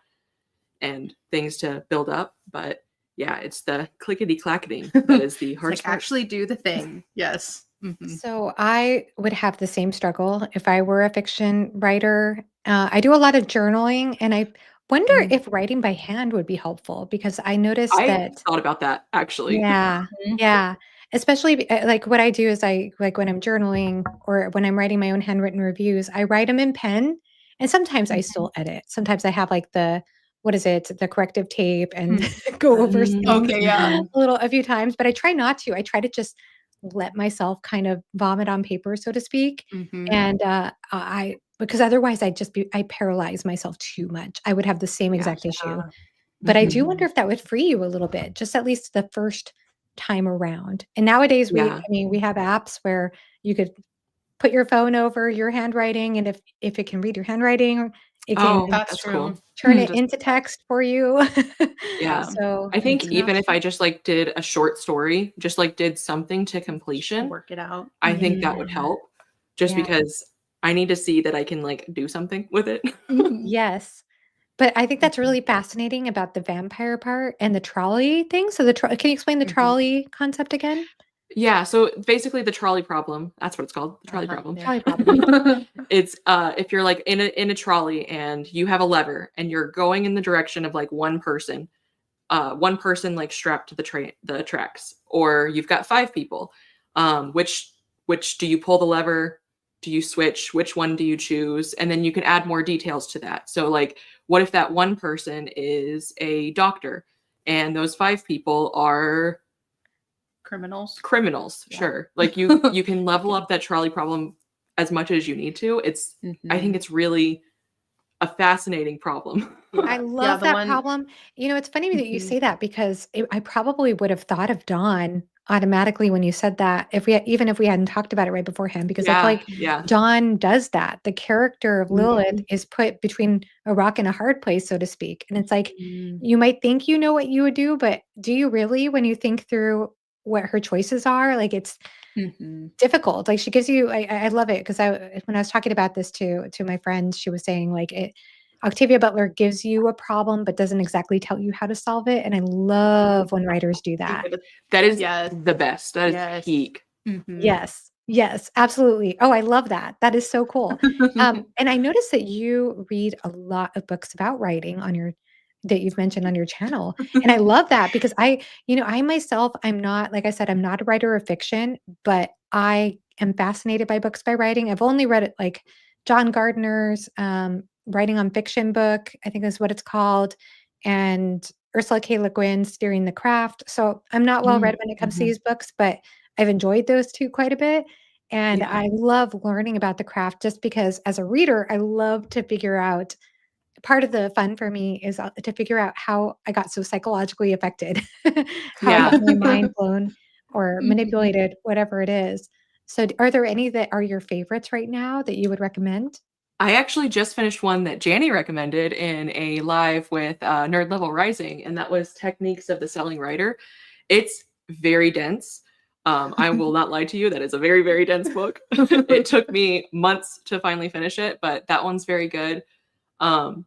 and things to build up. But yeah, it's the clickety clacketing that is the It's like hardest part. actually do the thing. Yes. Mhm. So I would have the same struggle if I were a fiction writer. I do a lot of journaling, and I wonder Mhm. if writing by hand would be helpful because I noticed I that. thought about that actually. Yeah, Mhm. yeah. Especially like what I do is I like when I'm journaling or when I'm writing my own handwritten reviews, I write them in pen, and sometimes I Mhm. still edit. Sometimes I have like the what is it, the corrective tape, and Mm. go over things Okay, yeah. Mhm. a few times. But I try not to. I try to just let myself kind of vomit on paper, so to speak, Mhm. and I because otherwise I paralyze myself too much. I would have the same Yeah. exact issue. Yeah. But I Mhm. do wonder if that would free you a little bit, just at least the first time around. And nowadays Yeah. I mean, we have apps where you could put your phone over your handwriting, and if it can read your handwriting, it can Oh, That's that's true. cool. turn it Just into text for you. yeah. So, I think Mhm. even if I just like did a short story, just like did something to Just completion, work it out. I think that would Mhm. yeah, help just yeah, because I need to see that I can like do something with it. Mhm. yes. But I think that's Mhm. really fascinating about the vampire part and the trolley thing. So can you explain the Mhm. trolley concept again? Yeah, so basically the trolley problem, that's what it's called, the trolley Uh-huh. problem. Yeah. Trolley problem. It's if you're like in a trolley and you have a lever and you're going in the direction of like one person like strapped to the tracks, or you've got five people. Which do you pull the lever? Do you switch? Which one do you choose? And then you can add more details to that. So like what if that one person is a doctor and those five people are Criminals. criminals? Yeah. Sure. Like you can level up that trolley problem as much as you need to. I think Mhm. it's really a fascinating problem. I Yeah. Yeah, love the that one. problem. It's funny that you Mhm. say that because I probably would have thought of Dawn automatically when you said that even if we hadn't talked about it right beforehand, because I feel Yeah, like yeah. Dawn does that. The character of Lilith Mhm, is put between a rock and a hard place, so to speak. And it's like Mhm. you might think you know what you would do, but do you really when you think through what her choices are? Like it's Mhm. difficult. Like, she gives you I love it because when I was talking about this to my friends, she was saying, like, Octavia Butler gives you a problem, but doesn't exactly tell you how to solve it, and I love when writers do You that. get it. that is Yes. the best. That is Yes. peak. Mhm. Yes. Yes, absolutely. Oh, I love that. That is so cool. And I noticed that you read a lot of books about writing on your that you've mentioned on your channel, and I love that because I myself, I'm not like I said, I'm not a writer of fiction, but I am fascinated by books by writing. I've only read it like John Gardner's, writing on fiction book, I think is what it's called, and Ursula K. Le Guin's Steering the Craft. So I'm not well read when it comes to Mhm. these books, but I've enjoyed those 2 quite a bit, and Yeah. I love learning about the craft just because as a reader, I love to figure out part of the fun for me is, to figure out how I got so psychologically affected, how I got Yeah. my mind blown or Mhm. manipulated, whatever it is. So, are there any that are your favorites right now that you would recommend? I actually just finished one that Janny recommended in a live with Nerd Level Rising, and that was Techniques of the Selling Writer. It's very dense. I will not lie to you, that is a very, very dense book. It took me months to finally finish it, but that one's very good. Um,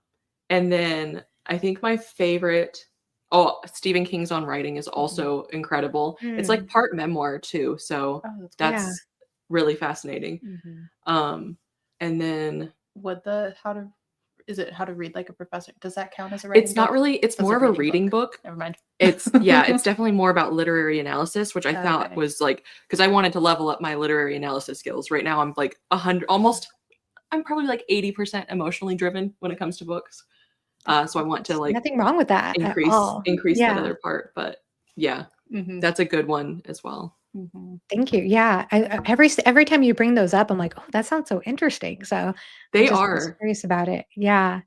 and then I think my favorite, oh, Stephen King's On Writing is also incredible. It's like Mm, part memoir too, so Oh, that's cool. yeah. that's really fascinating. Mhm. Um, and then Would the how to read like a professor? Does that count as a writing it's not book? really, it's That's more a of a reading reading book. Never mind. It's yeah, it's definitely more about literary analysis, which I thought Okay. was like, because I wanted to level up my literary analysis skills. Right now I'm like 100, almost, I'm probably like 80% emotionally driven when it comes to books. So I want to There's like nothing wrong with that at all. increase that Yeah. other part. But yeah, Mhm. that's a good one as well. Mhm. Thank you. Yeah. Every time you bring those up, I'm like, "Oh, that sounds so interesting." So, They I was are. curious about it. Yeah.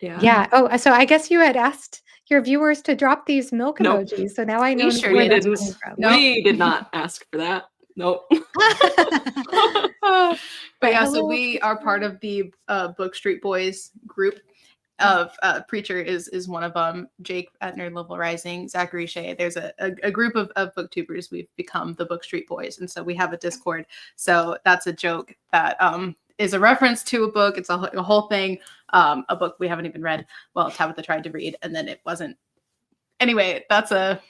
Yeah. Yeah. Oh, so I guess you had asked your viewers to drop these milk Nope. emojis, so now I We know sure where We did. that's didn't coming from. Nope. we did not ask for that. Nope. But But yeah, so hello, we are part Preacher. of the Book Street Boys group Mm. of Preacher is one of them. Jake at Nerd Level Rising, Zachary Shea. There's a group of booktubers. We've become the Book Street Boys, and so we have a Discord. So that's a joke that is a reference to a book. It's a whole thing. A book we haven't even read. Well, Tabitha tried to read, and then it wasn't. Anyway, that's a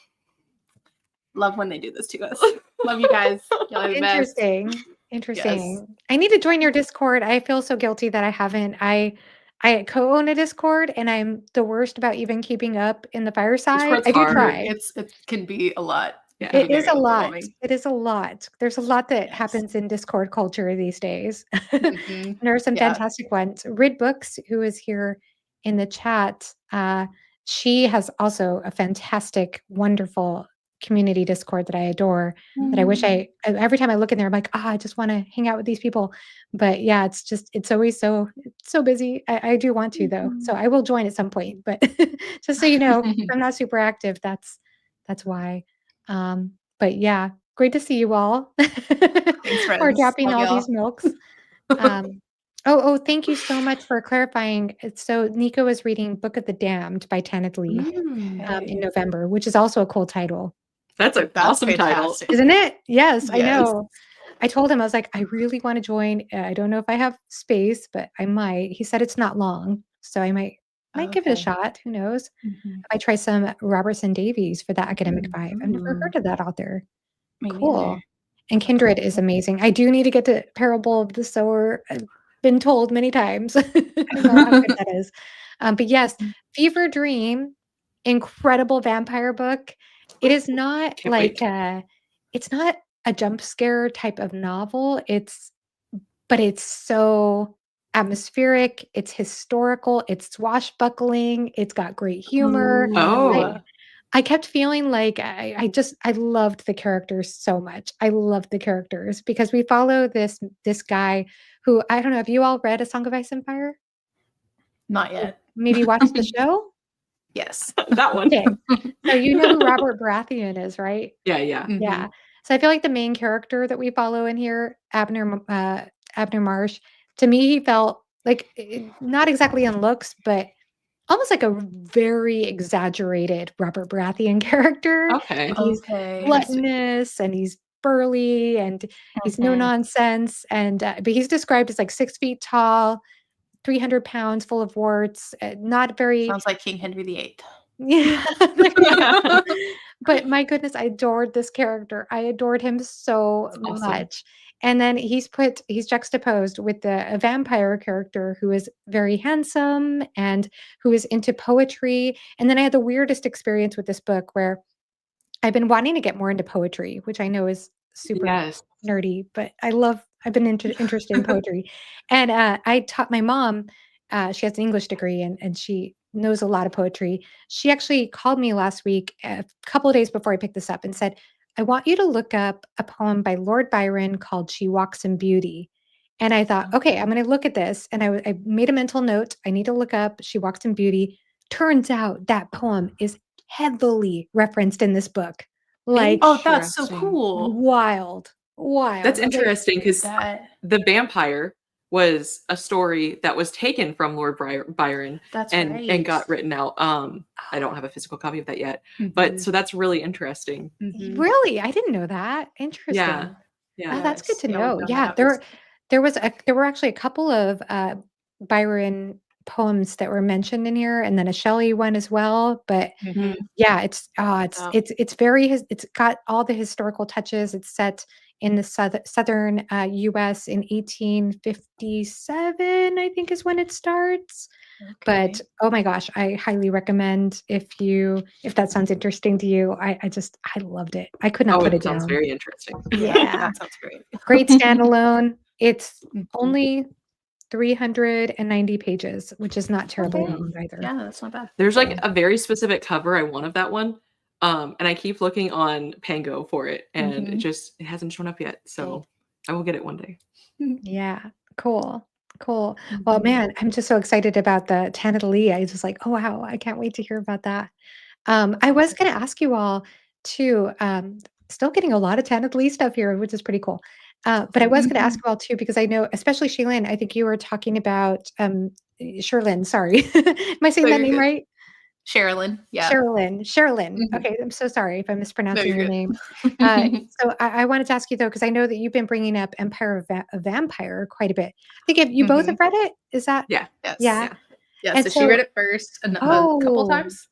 love when they do this to us. Love you guys. Y'all are the best. Interesting. Yes. Interesting. I need to join your Discord. I feel so guilty that I haven't. I co-own a Discord, and I'm the worst about even keeping up in the fireside. Discord's I do hard. try. It can be a lot. It can Yeah. be It is very a lot. overwhelming. It is a lot. There's a lot that Yes. happens in Discord culture these days. Hmm. There are some Yeah. fantastic ones. Rid Books, who is here in the chat, she has also a fantastic, wonderful community Discord that I adore. That I wish every time I look in there, I'm like, I just want to hang out with these people. But yeah, it's always so busy. I do want to though, so Mhm. I will join at some point. But just so you know, if I'm not super active. That's why. But yeah, great to see you all. Thanks, Or friends. dropping Love all y'all. these milks. Um, thank you so much for clarifying. So Nico is reading Book of the Damned by Tanith Lee, in Okay. November, which is also a cool title, That's an That's awesome title. fantastic. isn't it? Yes, I Yes. know. I told him, I was like, "I really wanna join. I don't know if I have space, but I might." He said it's not long, so I might give it a Okay. shot. Who knows? Mhm. I might try some Robertson Davies for that academic vibe. I've never Mhm. heard of that author. Me neither. Cool. And That's Kindred is awesome. amazing. I do need to get to Parable of the Sower. I've been told many times about how good that is. But yes, Fever Dream, incredible vampire book. It is not Can't like wait. it's not a jump scare type of novel. But it's so atmospheric, it's historical, it's swashbuckling, it's got great humor. I Ooh. Oh, I kept feeling like I loved the characters so much. I loved the characters because we follow this guy who I don't know, have you all read A Song of Ice and Fire? Not Or yet. maybe watched the show? Yes. that one. Okay. So you know who Robert Baratheon is, right? Yeah, yeah. Yeah. Mhm. So I feel like the main character that we follow in here, Abner Marsh, to me, he felt like not exactly in looks, but almost like a very exaggerated Robert Baratheon character. Okay. He's Okay. gluttonous and he's burly and he's no Mhm. nonsense. And but he's described as like 6 feet tall, 300 pounds, full of warts, not very. Sounds like King Henry VIII. Yeah, there you go. But my goodness, I adored this character. I adored him so Awesome. much. And then he's juxtaposed with a vampire character who is very handsome and who is into poetry. And then I had the weirdest experience with this book where I've been wanting to get more into poetry, which I know is super Yes. nerdy, but I've been interested in poetry. And I taught my mom She has an English degree and she knows a lot of poetry. She actually called me last week, a couple of days before I picked this up, and said, I want you to look up a poem by Lord Byron called She Walks in Beauty. And I thought, okay, I'm going to look at this. And I made a mental note. I need to look up She Walks in Beauty. Turns out that poem is heavily referenced in this book. Like, Oh, that's so Interesting. cool. wild, That's wild. Like, interesting because That The Vampire was a story that was taken from Lord Byron that's and right. got written out. I don't have a physical copy of that yet, but Mhm. so that's really interesting. Mhm. really? I didn't know that. Interesting. Yeah, yeah. Oh, that's good Yes. to Yeah, we know. found that Yeah, out recently. there were actually a couple of Byron poems that were mentioned in here, and then a Shelley one as well. But Mhm. yeah, So it's very it's got all the historical touches. It's set in the southern U.S. in 1857, I think is when it starts. okay. But oh my gosh, I highly recommend if that sounds interesting to you. I loved it. I could not Oh, put it it sounds down. very interesting. Yeah, Yeah. that sounds great. Great standalone. It's Mhm. only 390 pages, which is not terribly Okay. long either. Yeah, that's not bad. There's like So, a very specific cover I want of that one. And I keep looking on Pango for it, and Mhm. it hasn't shown up yet. So I will get it one day. yeah, cool. Cool. Well, Mhm. man, I'm just so excited about the Tanita Lee. I was just like, oh wow, I can't wait to hear about that. I was Awesome. gonna ask you all too, still getting a lot of Tanita Lee stuff here, which is pretty cool. But I was gonna ask Mhm. you all too, because I know, especially Shaylin, I think you were talking about Sherlyn, sorry. Am I saying No, that you're name good. right? Sherilyn. Yeah. Sherilyn. Mhm. Okay, I'm so sorry if I'm No, mispronouncing you're your good. name. So I wanted to ask you though, because I know that you've been bringing up Empire of Vampire quite a bit. I think you both have Mhm. read it. Is that Yeah, Yes. yeah? yeah. Yeah, And so she read so, it first a couple oh, times.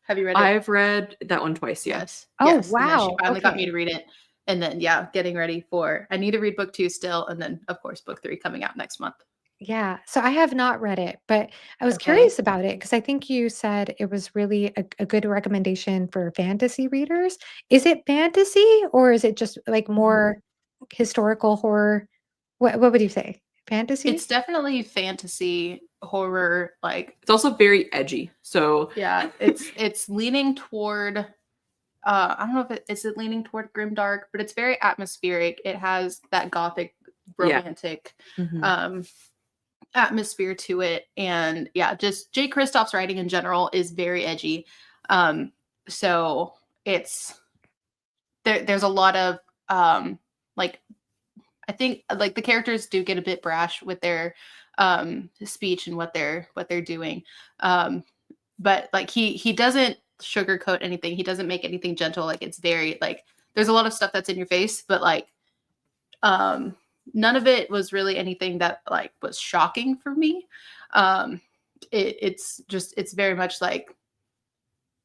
Have you read it? I've read that one twice. Yeah. Yes. oh Yes, and then she wow. finally got me to Okay. read it, and then, yeah, getting ready for I need to read book 2 still, and then, of course, book 3 coming out next month. Yeah. So I have not read it, but I was Okay. curious about it because I think you said it was really a good recommendation for fantasy readers. Is it fantasy or is it just like Mm. more historical horror? What would you say? It's Fantasy? definitely fantasy, horror, like It's also very edgy. So yeah, it's leaning toward, I don't know if is it leaning toward grimdark, but it's very atmospheric. It has that gothic yeah. romantic, Mhm. um, atmosphere to it, and, yeah, just Jay Kristoff's writing in general is very edgy. Um, so it's there's a lot of, like I think like the characters do get a bit brash with their speech and what they're doing. Um but like he doesn't sugarcoat anything. He doesn't make anything gentle. Like it's very like there's a lot of stuff that's in your face, but like um none of it was really anything that like was shocking for me. Um it's very much like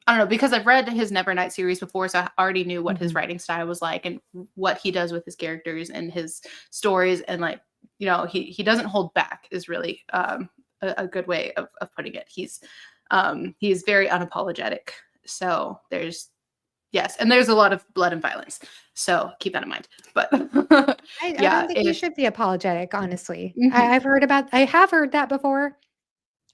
I don't know, because I've read his Nevernight series before, so I already knew what his Mhm. writing style was like and what he does with his characters and his stories. And like, he doesn't hold back is really a good way of putting it. He's very unapologetic. So there's yes, and there's a lot of blood and violence. So keep that in mind. But I don't yeah, think you if should be apologetic, honestly. mhm. I have heard that before.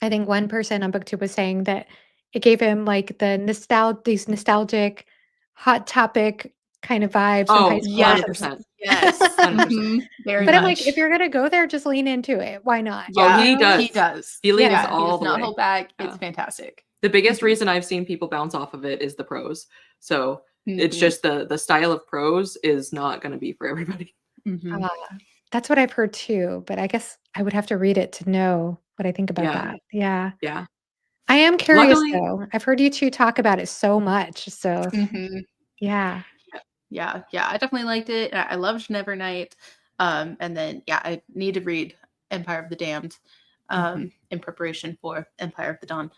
I think one person on BookTube was saying that it gave him like these nostalgic hot topic kind of vibes from high Oh, school or Yes, 100%. yes, something. 100%. very But I'm like, if much. you're gonna go there, just lean into it. Why not? Oh, You Yeah, he know? he does. does. He leans Yeah, Yeah. he all does the not way. hold back. It's Yeah. fantastic. The biggest Mhm, reason I've seen people bounce off of it is the prose. So it's mhm, just the style of prose is not going to be for everybody. mhm. Uh, that's what I've heard too, but I guess I would have to read it to know what I think about Yeah, that. Yeah. yeah. I am curious Luckily, though. I've heard you 2 talk about it so much, so Mhm. yeah. Yeah, yeah, I definitely liked it. I loved Nevernight. And then yeah, I need to read Empire of the Damned mhm, in preparation for Empire of the Dawn.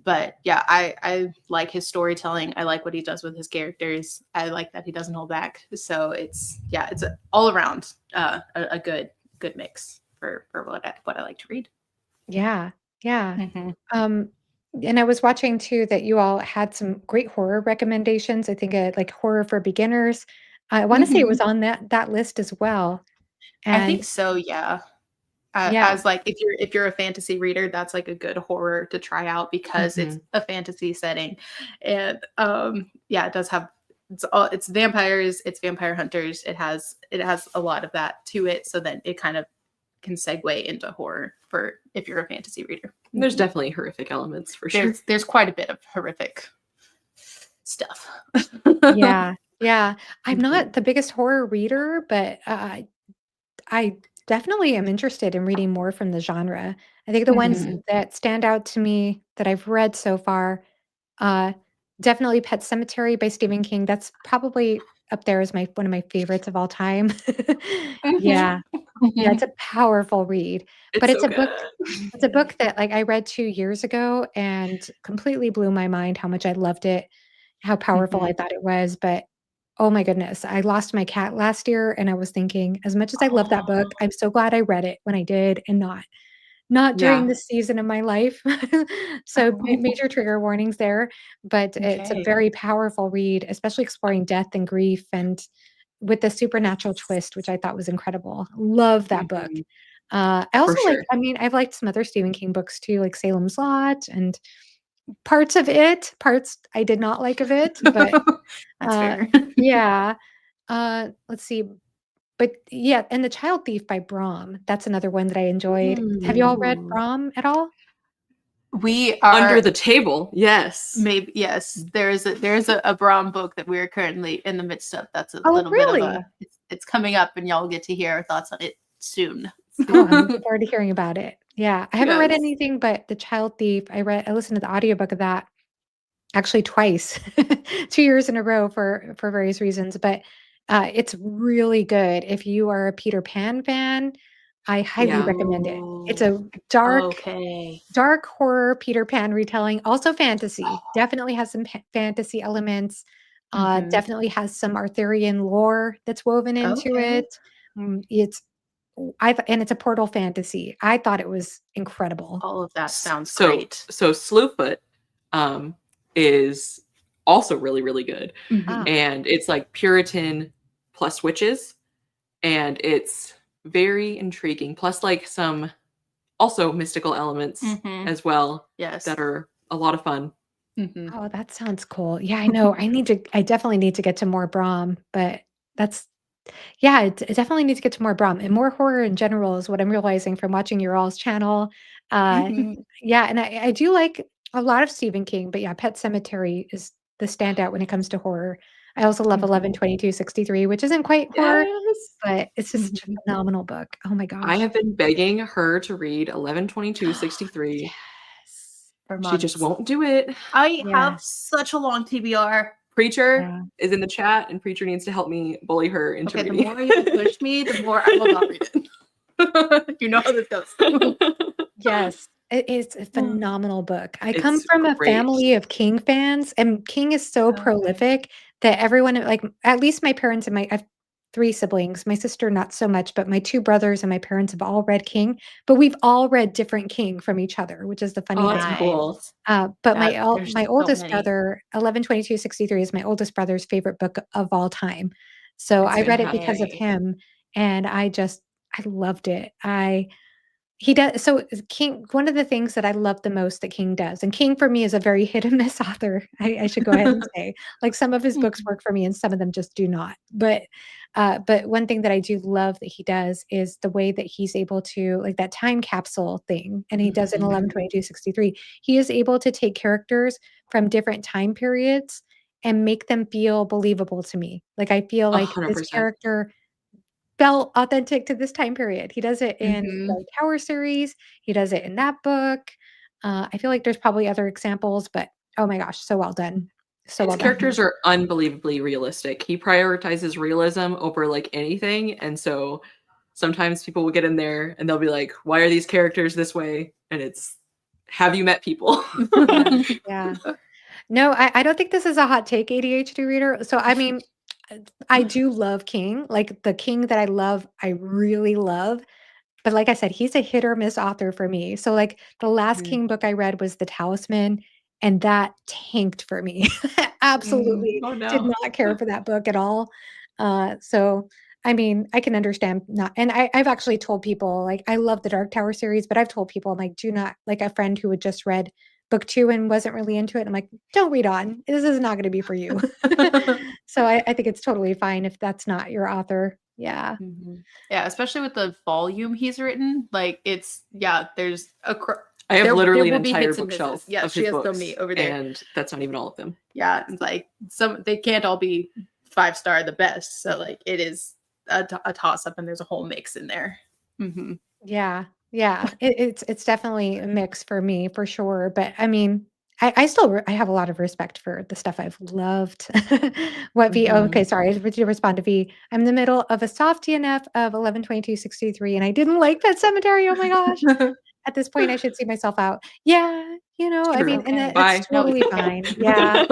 But yeah, I like his storytelling. I like what he does with his characters. I like that he doesn't hold back. So it's all around a good mix for what I like to read. Yeah. Yeah. Mhm. Um, and I was watching too that you all had some great horror recommendations. I think, like horror for beginners. I wanna say it Mhm. was on that list as well, I think and so, yeah. Yeah. as like if you're a fantasy reader, that's like a good horror to try out because it's Mhm. a fantasy setting, and yeah, it does have it's vampires, it's vampire hunters. It has a lot of that to it, so then it kind of can segue into horror for if you're a fantasy reader. There's definitely horrific elements for sure. There's quite a bit of horrific stuff. Yeah. Yeah. I'm Mhm. not the biggest horror reader, but, I definitely am interested in reading more from the genre. I think the ones Mhm. that stand out to me that I've read so far, uh, definitely Pet Sematary by Stephen King. That's probably up there as my one of my favorites of all time. Mhm. Yeah. Yeah, it's Mhm. a powerful read, but It's so good. it's a book that, like, I read 2 years ago and completely blew my mind how much I loved it, how powerful I Mhm. thought it was, but, oh my goodness, I lost my cat last year, and I was thinking, as much as I love that book, Oh, I'm so glad I read it when I did and not during Yeah. this season of my life. So, oh, major trigger warnings there, but it's a okay. very powerful read, especially exploring death and grief and with the supernatural It's twist, which I thought was incredible. Love that book. Mhm. I For also like sure. I mean, I've liked some other Stephen King books too, like Salem's Lot and parts of it, parts I did not like of it, but, That's uh, fair. yeah, let's see, but yeah, and The Child Thief by Brom, that's another one that I enjoyed. Have you all read Ooh. Brom at all? We Under are the table. Yes. maybe yes, there's a Brahm book that we're currently in the midst of. That's a Oh, little bit of a really? it's coming up and y'all get to hear our thoughts on it soon. Oh, I'm looking forward to hearing about it. Yeah, I haven't read Yes. anything but The Child Thief. I listened to the audiobook of that actually twice, 2 years in a row for various reasons, but, it's really good. If you are a Peter Pan fan, I highly Yeah. recommend it. It's Oh, a okay. dark horror Peter Pan retelling, also fantasy. Definitely has some fantasy elements, Mhm. definitely has some Arthurian lore that's woven into Okay. it. It's and it's a portal fantasy. I thought it was incredible. All of that S- sounds So great. so Slewfoot um is also really, really good. Mhm. Ah, And it's like Puritan plus witches. And it's very intriguing. Plus like some also mystical elements Mhm. as well Yes. that are a lot of fun. Mhm. oh, that sounds cool. Yeah, I know. I definitely need to get to more Brahm, but that's yeah, I definitely need to get to more Brahm and more horror in general is what I'm realizing from watching your all's channel. Uh, Mhm. yeah, and I do like a lot of Stephen King, but yeah, Pet Cemetery is the standout when it comes to horror. I also love Mhm. 11/22/63, which isn't quite horror, Yes. but it's just such a Mhm. phenomenal book. Oh my I gosh. have been begging her to read 11/22/63. Yes. For She just months. won't do it. I have Yeah. such a long TBR. Preacher Yeah. is in the chat, and Preacher needs to help me bully her into Okay, the reading. more you push me, the more I will not read it. You know how this goes. Yes, it is a phenomenal book. I come It's from a great. family of King fans, and King is so Okay. prolific that everyone like, at least my parents and I have 3 siblings, my sister not so much, but my 2 brothers and my parents have all read King, but we've all read different King from each other, which is the funny Oh, that's thing. cool. Nice. But That there's my so oldest many. brother, 11/22/63 is my oldest brother's favorite book of all time. So It's I read it because of fantastic. Okay. him, and I loved it. He does so King one of the things that I love the most that King does, and King for me is a very hit and miss author, I should go ahead and say. Like, some of his books Mhm. work for me and some of them just do not. But one thing that I do love that he does is the way that he's able to like, that time capsule thing, and he does it in Mhm. 11/22/63. He is able to take characters from different time periods and make them feel believable to me. Like, I feel like this 100%. character felt authentic to this time period. He does it in the Mhm. Dark Tower series, he does it in that book. I feel like there's probably other examples, but oh my gosh, so well done. So His well done. characters are unbelievably realistic. He prioritizes realism over like anything, and so sometimes people will get in there and they'll be like, "Why are these characters this way?" And it's, "Have you met people?" Yeah, yeah. No, I don't think this is a hot take, ADHD reader. So, I mean, I do love King, like, the King that I love, I really love. But like I said, he's a hit or miss author for me. So, like, the last Mhm. King book I read was The Talisman, and that tanked for me. Mm. Absolutely Oh did no. not care for that book at all. So I mean, I can understand not and I've actually told people, like, I love the Dark Tower series, but I've told people, I'm like, "Do not" like, a friend who had just read book 2 and wasn't really into it, I'm like, "Don't read on. This is not gonna be for you." So I think it's totally fine if that's not your author. Yeah. Mhm. Yeah, especially with the volume he's written, like, it's yeah, there's a I have there literally an will be entire hits and misses. bookshelf Yeah, of she his has so many books, over there. and that's not even all of them. Yeah, it's like some they can't all be 5-star the best, so, like, it is a toss-up, and there's a whole mix in there. Mhm. Yeah, yeah. It's definitely a mix for me for sure. But I mean, I still I have a lot of respect for the stuff I've loved. What V? Oh, Mhm. okay, sorry. I did respond to V. I'm in the middle of a soft DNF of 11/22/63, and I didn't like Pet Cemetery. Oh my gosh. At this point, I should see myself out. Yeah, I It's mean, True. and okay. that's Bye. No. totally fine. Yeah.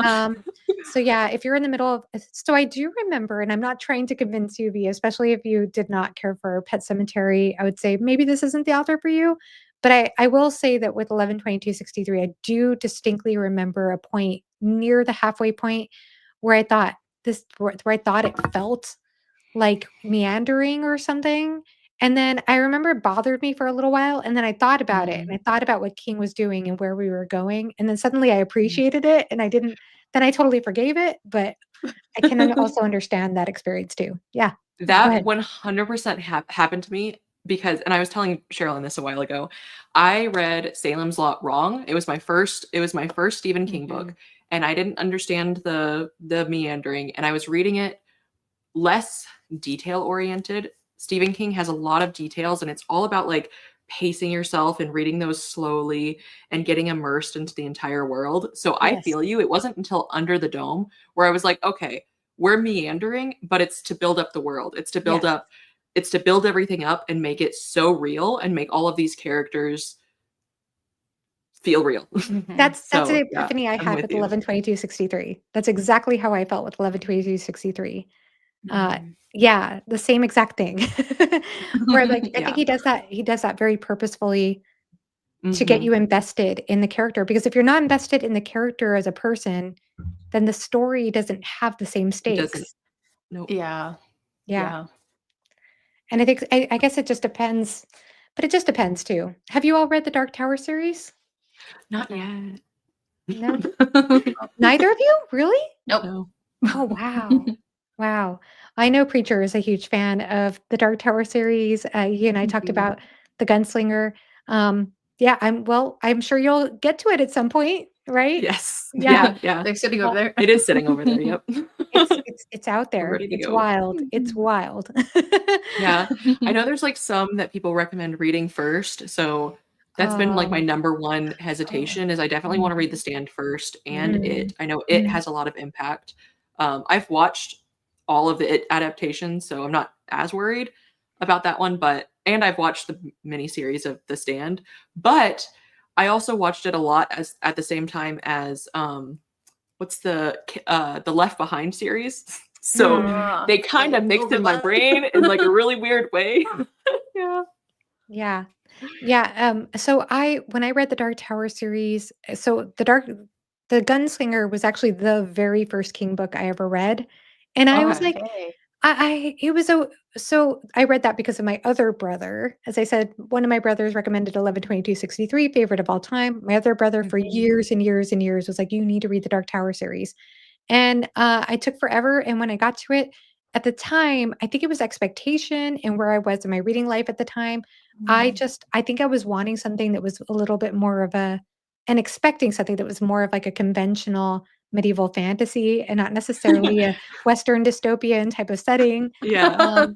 Um, so yeah, if you're in the middle of so I do remember, and I'm not trying to convince you, V, especially if you did not care for Pet Cemetery, I would say maybe this isn't the author for you. But I will say that with 11/22/63, I do distinctly remember a point near the halfway point where I thought where I thought it felt like meandering or something. And then I remember it bothered me for a little while, and then I thought about it, and Mm. I thought about what King was doing and where we were going, and then suddenly I Mm. appreciated it, and I didn't then I totally forgave it, but I can also understand that experience too. Yeah. Yeah, go That ahead. 100% happened to me because and I was telling Sherilyn this a while ago. I read Salem's Lot wrong. It was my first Stephen King book, Mhm. and I didn't understand the meandering, and I was reading it less detail oriented. Stephen King has a lot of details, and it's all about like pacing yourself and reading those slowly and getting immersed into the entire world. So I Yes. feel you. It wasn't until Under the Dome where I was like, okay, we're meandering, but it's to build up the world. Yes. It's to build everything up and make it so real and make all of these characters feel real. Mhm. That's an So yeah, epiphany I I'm had with with you. 11/22/63. That's exactly how I felt with 11/22/63. Uh, Mhm. yeah, the same exact thing. Where, like, I think Yeah. he does that very purposefully to get Hmm. you invested in the character, because if you're not invested in the character as a person, then the story doesn't have the same It doesn't. stakes. Nope. Yeah. Yeah, Yeah. and I think I guess it just depends, but it just depends too. Have you all read the Dark Tower series? Not Mm-mm. yet. No? Neither of you? Really? Nope. No. Oh, wow. Wow. I know Preacher is a huge fan of the Dark Tower series. He and I talked Mhm. about The Gunslinger. Yeah, I'm sure you'll get to it at some point, right? Yes. Yeah. Yeah, yeah. They're sitting over Well, there. It is sitting over there, yep. it's out We're there. ready to It's go. wild. It's Mhm. wild. Yeah. I know there's, like, some that people recommend reading first, so that's been, like, my Oh, number one Oh. hesitation is I definitely wanna read The Mhm. Stand first and It. mm, I know It mm, has a lot of impact. I've watched all of the It adaptations, so I'm not as worried about that one, but and I've watched the miniseries of The Stand, but I also watched it a lot as at the same time as, what's the Left Behind series? So, mm. Ah, they kinda they mixed in my overlap. brain in, like, a really weird way. Yeah. Yeah. Yeah, so when I read the Dark Tower series, the Gunslinger was actually the very first King book I ever read, and I was Okay. like, Okay. I it was so I read that because of my other brother. As I said, one of my brothers recommended 11/22/63, favorite of all time. My other brother for Mhm. years and years and years was like, "You need to read the Dark Tower series." And, I took forever, and when I got to it, at the time, I think it was expectation and where I was in my reading life at the time, Mm. I think I was wanting something that was a little bit more of a and expecting something that was more of like a conventional medieval fantasy and not necessarily a Western dystopian type of setting. Yeah. Um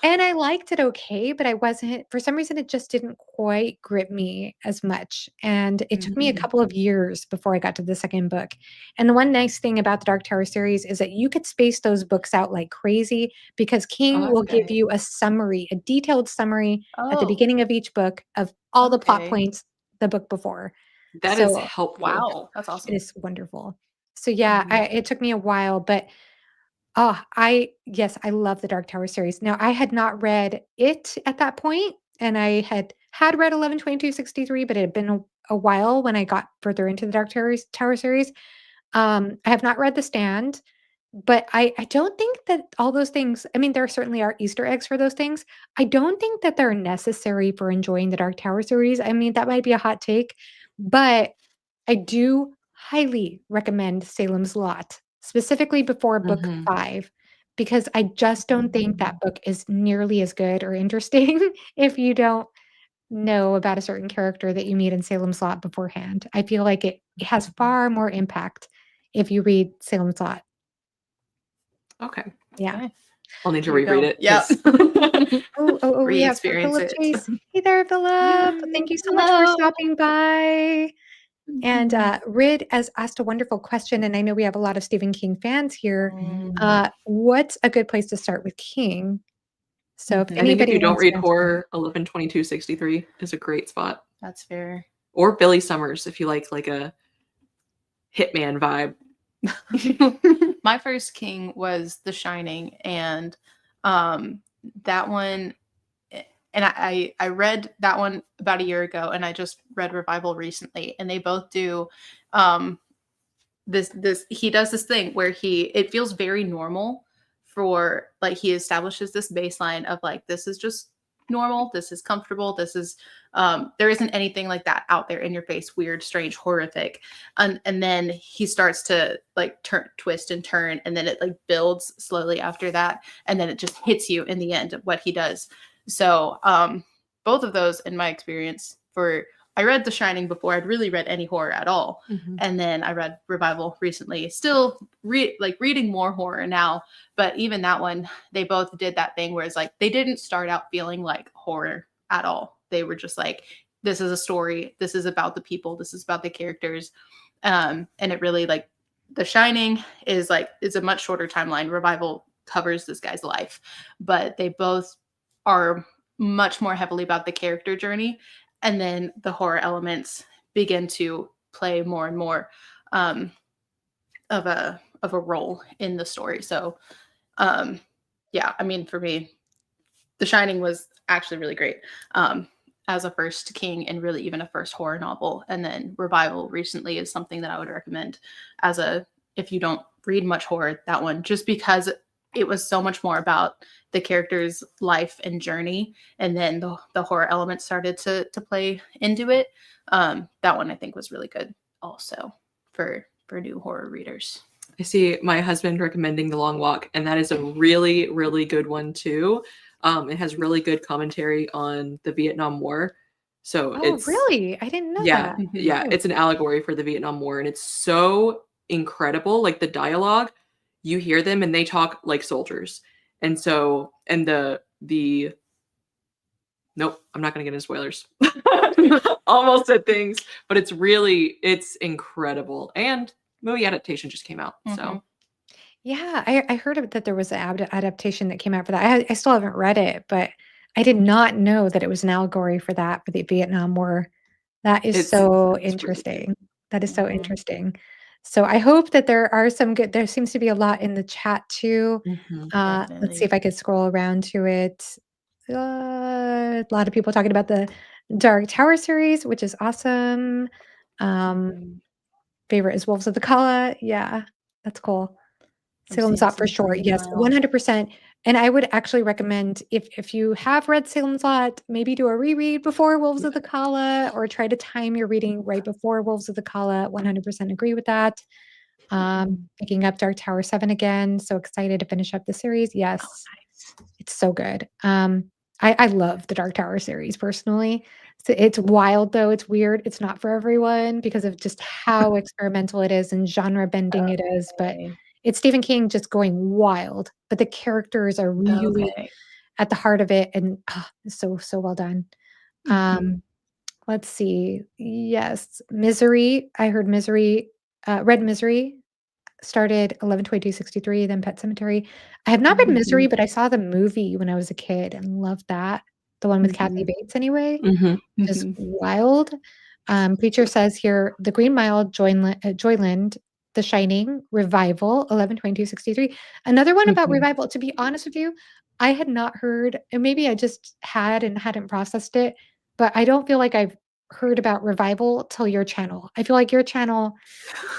and I liked it okay, but I wasn't for some reason, it just didn't quite grip me as much, and it took me a Mhm. couple of years before I got to the 2nd book, and the one nice thing about the Dark Tower series is that you could space those books out like crazy because Oh, King that's will good. give you a summary, a detailed summary at the Oh, beginning of each book of all the plot okay. points the book before. That is So, helpful. Wow, that's it awesome. is wonderful. So, yeah, Mhm. it took me a while, but I yes, I love the Dark Tower series. Now, I had not read it at that point, and I had read 11/22/63, but it had been a while when I got further into the Dark Tower series. I have not read The Stand, But I don't think that all those things, I mean, there certainly are Easter eggs for those things. I don't think that they're necessary for enjoying the Dark Tower series. I mean, that might be a hot take, but I do highly recommend Salem's Lot, specifically before book Mhm. 5, because I just don't think that book is nearly as good or interesting if you don't know about a certain character that you meet in Salem's Lot beforehand. I feel like it has far more impact if you read Salem's Lot. Okay. Yeah. Okay. I'll need to There you reread go. it Yeah. 'cause Oh, we have Re-experience Philip it. Chase. Hey there, Philip. Yay. Thank you so much for Hello. stopping by. And, Mhm. Rid has asked a wonderful question, and I know we have a lot of Stephen King fans here. Mm. What's a good place to start with King? So if I think if anybody you don't wants to read answer that. horror, 11/22/63 is a great spot. That's fair. Or Billy Summers if you like a hitman vibe. My first King was The Shining, and um, that one, and I read that one about a year ago, and I just read Revival recently, and they both do um, this he does this thing where it feels very normal for like he establishes this baseline of like this is just normal, this is comfortable, this is there isn't anything like that out there in your face, weird, strange, horrific. And then he starts to like twist and turn, and then it like builds slowly after that, and then it just hits you in the end of what he does. So both of those in my experience, for I read The Shining before I'd really read any horror at all. And then I read Revival recently. Still reading more horror now, but even that one, they both did that thing where it's like they didn't start out feeling like horror at all. They were just like, this is a story, this is about the people, this is about the characters. And it really like The Shining is a much shorter timeline. Revival covers this guy's life, but they both are much more heavily about the character journey, and then the horror elements begin to play more and more um, of a role in the story. So um, yeah, I mean, for me, The Shining was actually really great as a first King and really even a first horror novel. And then Revival recently is something that I would recommend as a if you don't read much horror, that one, just because it was so much more about the character's life and journey, and then the horror element started to play into it. That one I think was really good also for new horror readers. I see my husband recommending The Long Walk, and that is a really, really good one too. It has really good commentary on the Vietnam War. So Oh, it's really? I didn't know yeah, that. Mhm. yeah, Oh, it's an allegory for the Vietnam War, and it's so incredible. Like the dialogue, you hear them and they talk like soldiers. And so and the nope, I'm not gonna get into spoilers. Almost said things, but it's incredible. And movie adaptation just came out. Mhm. So yeah, I heard of that there was an adaptation that came out for that. I still haven't read it, but I did not know that it was an allegory for that, for the Vietnam War. That is it's so it's really good. interesting. That is so Mhm. interesting. So I hope that there seems to be a lot in the chat too. Mhm. Let's see Definitely. if I could scroll around to it. A lot of people talking about the Dark Tower series, which is awesome. Um, Mhm. favorite is Wolves of the Kala. Yeah, that's cool. I'm Salem's seeing Lot for some sure. Green Yes, Mile. 100%. And I would actually recommend if you have read Salem's Lot, maybe do a reread before Wolves of the Kala or try to time your reading right before Wolves of the Kala. 100% agree with that. Picking up Dark Tower 7 again. So excited to finish up the series. Oh, Yes, nice. it's so good. I love the Dark Tower series personally. So it's wild though. It's weird. It's not for everyone because of just how experimental it is and genre bending it is. But Okay. it's Stephen King just going wild. But the characters are really Okay. at the heart of it, and it's so well done. Mhm. Let's see. Yes, Misery. I heard Misery. Read Misery. Started 11/22/63, then Pet Cemetery. I have not read Misery, Mhm. but I saw the movie when I was a kid and loved that. The one with Kathy Mhm. Bates anyway, Mhm. just Mhm. wild. Preacher says here, The Green Mile, Joyland, The Shining, Revival, 11/22/63. Another one about Mhm. Revival, to be honest with you, I had not heard, and maybe I just had and hadn't processed it, but I don't feel like I've heard about Revival till your channel. I feel like your channel,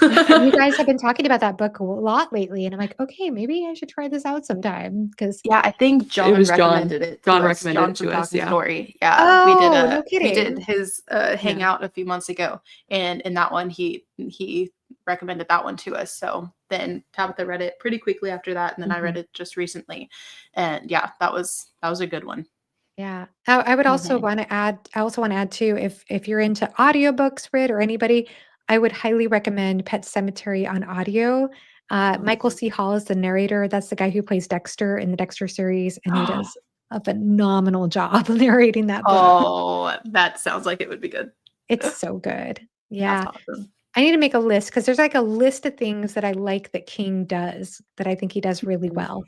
you guys have been talking about that book a lot lately, and I'm like, "Okay, maybe I should try this out sometime." Because Yeah, I think It John was John. recommended it John to us. recommended John it from to us, Talking yeah. Story. Yeah, Oh, no we did kidding. his hangout a few months ago, and in that one he recommended that one to us. So then Tabitha read it pretty quickly after that, and then I read it just recently, and yeah, that was a good one. Yeah. I would also Mhm. wanna add I also wanna add too, if you're into audiobooks, Rid, or anybody, I would highly recommend Pet Sematary on audio. Michael C. Hall is the narrator. That's the guy who plays Dexter in the Dexter series, and he does a phenomenal job narrating that book. Oh, that sounds like it would be good. It's so good. That's Yeah. awesome. I need to make a list because there's, like, a list of things that I like that King does, that I think he does really well.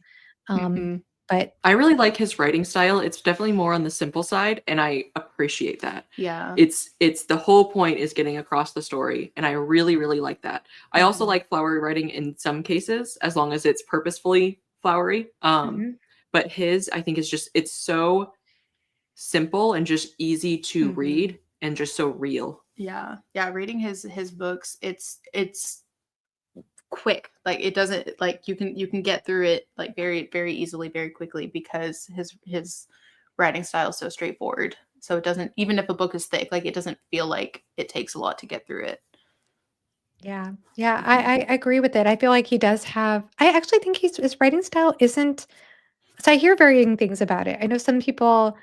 Um, Mhm. but I really like his writing style. It's definitely more on the simple side, and I appreciate that. Yeah. It's the whole point is getting across the story, and I really, really like that. I also Mhm. like flowery writing in some cases, as long as it's purposefully flowery. Mhm, But his, I think, is just it's so simple and just easy to Mhm. read and just so real. Yeah. Yeah, reading his books, it's quick. Like it doesn't like you can get through it like very easily, very quickly because his writing style is so straightforward. So it doesn't even if a book is thick, like it doesn't feel like it takes a lot to get through it. yeah. Yeah, I agree with it. I feel like he does have I actually think his writing style isn't so I hear varying things about it. I know some people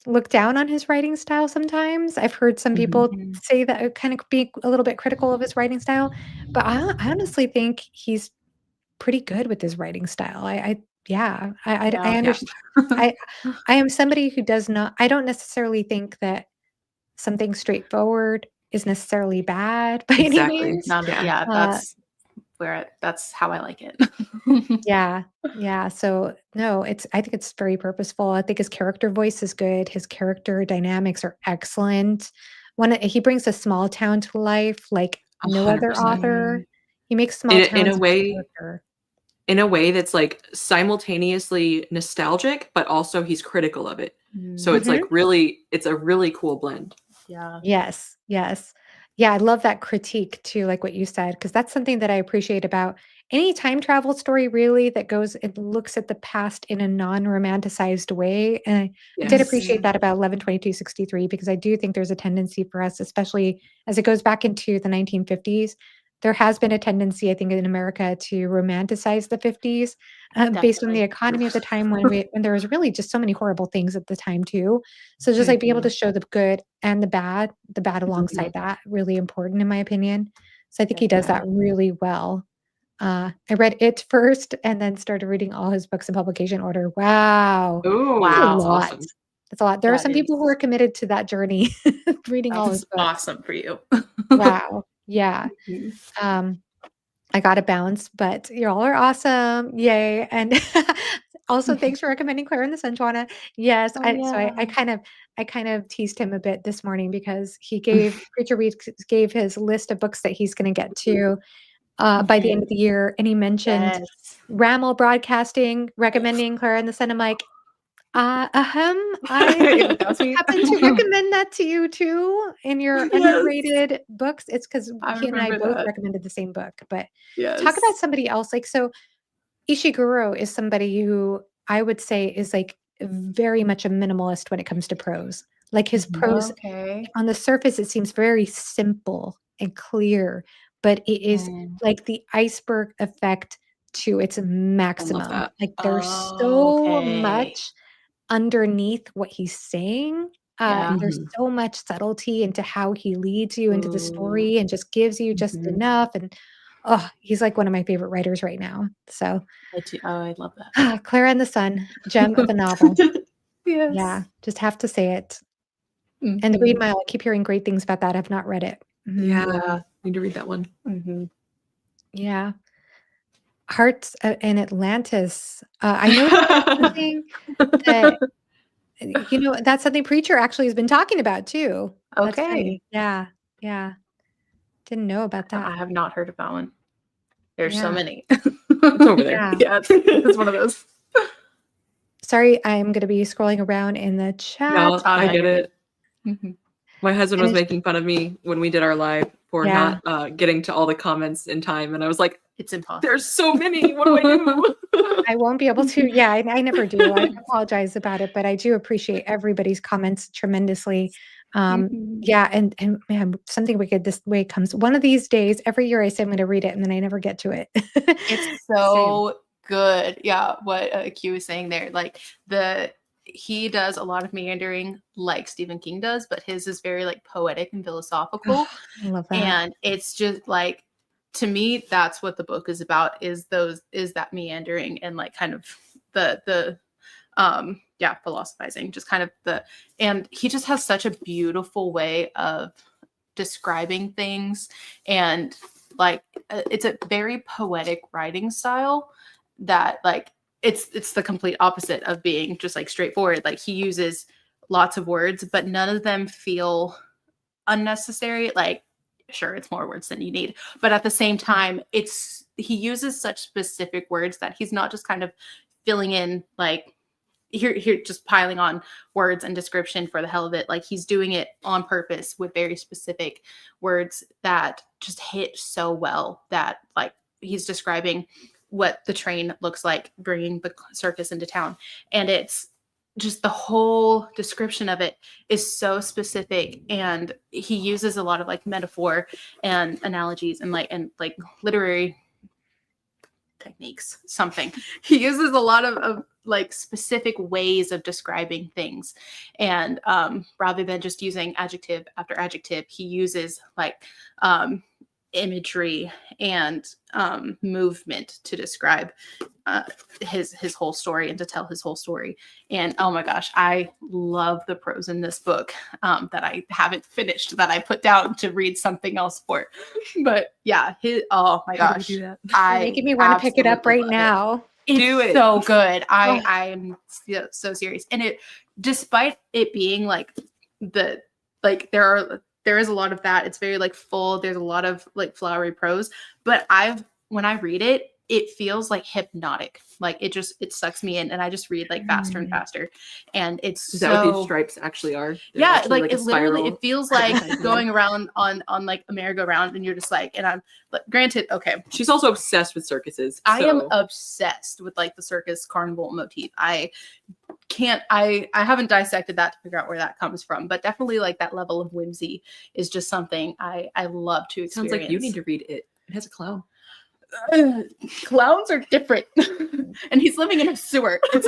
look down on his writing style sometimes. I've heard some Mhm. people Mhm. say that kind of be a little bit critical of his writing style, but I honestly think he's pretty good with his writing style. I yeah, I Yeah. Yeah. understand. I I am somebody who does not I don't necessarily think that something straightforward is necessarily bad by any Exactly. means. Not Yeah. yeah, Uh, that's how I like it. yeah, yeah, so, no, I think it's very purposeful. I think his character voice is good, his character dynamics are excellent. He brings a small town to life like no other 100%. author. Mhm. He makes small In towns a feel way character. in a way that's, like, simultaneously nostalgic, but also he's critical of it. So it's, Mhm. like, really it's a really cool blend. Yeah. Yes, yes. Yeah, I love that critique too, like what you said, because that's something that I appreciate about any time travel story really that goes and looks at the past in a non-romanticized way. And I did Yes. appreciate Mhm. that about 11/22/63 because I do think there's a tendency for us, especially as it goes back into the 1950s. There has been a tendency, I think, in America to romanticize the 50s based on the Definitely. economy at the time when there was really just so many horrible things at the time too. So just, like, be able to Mhm. show the good and the bad Mhm. alongside that, really important in my opinion. So I think he does that Definitely. really well. I read it first and then started reading all his books in publication order. Wow. That's a Ooh, that's Wow. lot. awesome. That's a lot. There are That some people who is are committed to that journey, reading all his that's books. awesome for you. Wow. Yeah. Mhm. Um I gotta bounce, but y'all are awesome. Yay. And also thanks for recommending Claire and the Sunjuana. Yes, Oh, I yeah. I kind of teased him a bit this morning because he gave Preacher Weeks gave his list of books that he's gonna get to by the end Mhm. of the year, and he mentioned Yes. Ramel Broadcasting recommending Claire and the Sun. I'm like, I Yeah, that was me. happen to recommend that to you too in your Yes. underrated books. It's because I he and I remember both that. recommended the same book, but talk about Yes. somebody else, like, so Ishiguro is somebody who I would say is, like, very much a minimalist when it comes to prose. Like, his Mhm. prose, Okay. on the surface, it seems very simple and clear, but it is Mm. like the iceberg effect to its I love maximum. that. Like, there's so Okay. much underneath what he's saying. Yeah. There's Mhm. so much subtlety into how he leads you into the Ooh. story and just gives you just Mhm. enough, and, oh, he's, like, one of my favorite writers right now. So, I do oh, I love Clara and the Sun, gem of a novel. that. Yeah, Yes. just have to say it. And The Green Mhm. Mile, I keep hearing great things about that, I've not read it. Mhm. Yeah, need to read that one. Mhm. Yeah. Hearts, in Atlantis, I know that's something that, that's something Preacher actually has been talking about too. That's Okay. funny. Yeah, yeah. Didn't know about that. I have not heard of that one. There's so Yeah, many. It's over there. yeah. Yeah, it's one of those. Sorry, I'm gonna be scrolling around in the chat. No, I No, get you're good. it. Mhm. My husband And was it's making fun of me when we did our live for Yeah. not getting to all the comments in time, and I was like, It's impossible. "There's so many. What do I do?" I won't be able to. Yeah, I never do. I apologize about it, but I do appreciate everybody's comments tremendously. Mhm. Yeah, and man, something wicked this way comes. One of these days, every year I say I'm going to read it, and then I never get to it. It's Same. so good. Yeah, what Q was saying there, like he does a lot of meandering like Stephen King does, but his is very like poetic and philosophical. Oh, I love that. And it's just like, to me, that's what the book is about, is that meandering and like kind of the yeah, philosophizing, just kind of and he just has such a beautiful way of describing things, and like it's a very poetic writing style that like it's the complete opposite of being just like straightforward. Like he uses lots of words, but none of them feel unnecessary. Like, sure, it's more words than you need, but at the same time, he uses such specific words that he's not just kind of filling in like here just piling on words and description for the hell of it. Like he's doing it on purpose with very specific words that just hit so well, that like he's describing what the train looks like bringing the circus into town, and it's just the whole description of it is so specific, and he uses a lot of like metaphor and analogies and like literary techniques. Something he uses a lot of like specific ways of describing things, and rather than just using adjective after adjective, he uses like imagery and movement to describe his whole story and to tell his whole story. And oh my gosh, I love the prose in this book that I haven't finished, that I put down to read something else for. But yeah, oh my How do we gosh, do that? You're I making me want to pick it up absolutely right love it. now. It's Do it. so good. Oh. I'm so serious. And it, despite it being like there is a lot of that. It's very like full. There's a lot of like flowery prose, but when I read it, it feels like hypnotic. Like it sucks me in, and I just read like faster and faster. And it's Is that what these so, stripes actually are? They're yeah, actually like a it literally, spiral? it feels like going around on like a merry-go-round, and you're just like, and I'm like, granted, okay, She's also obsessed with circuses. I am so- obsessed with like the circus carnival motif. I haven't dissected that to figure out where that comes from, but definitely like that level of whimsy is just something I love to experience. Sounds like you need to read it. It has a clown. Clowns are different, and he's living in a sewer. That's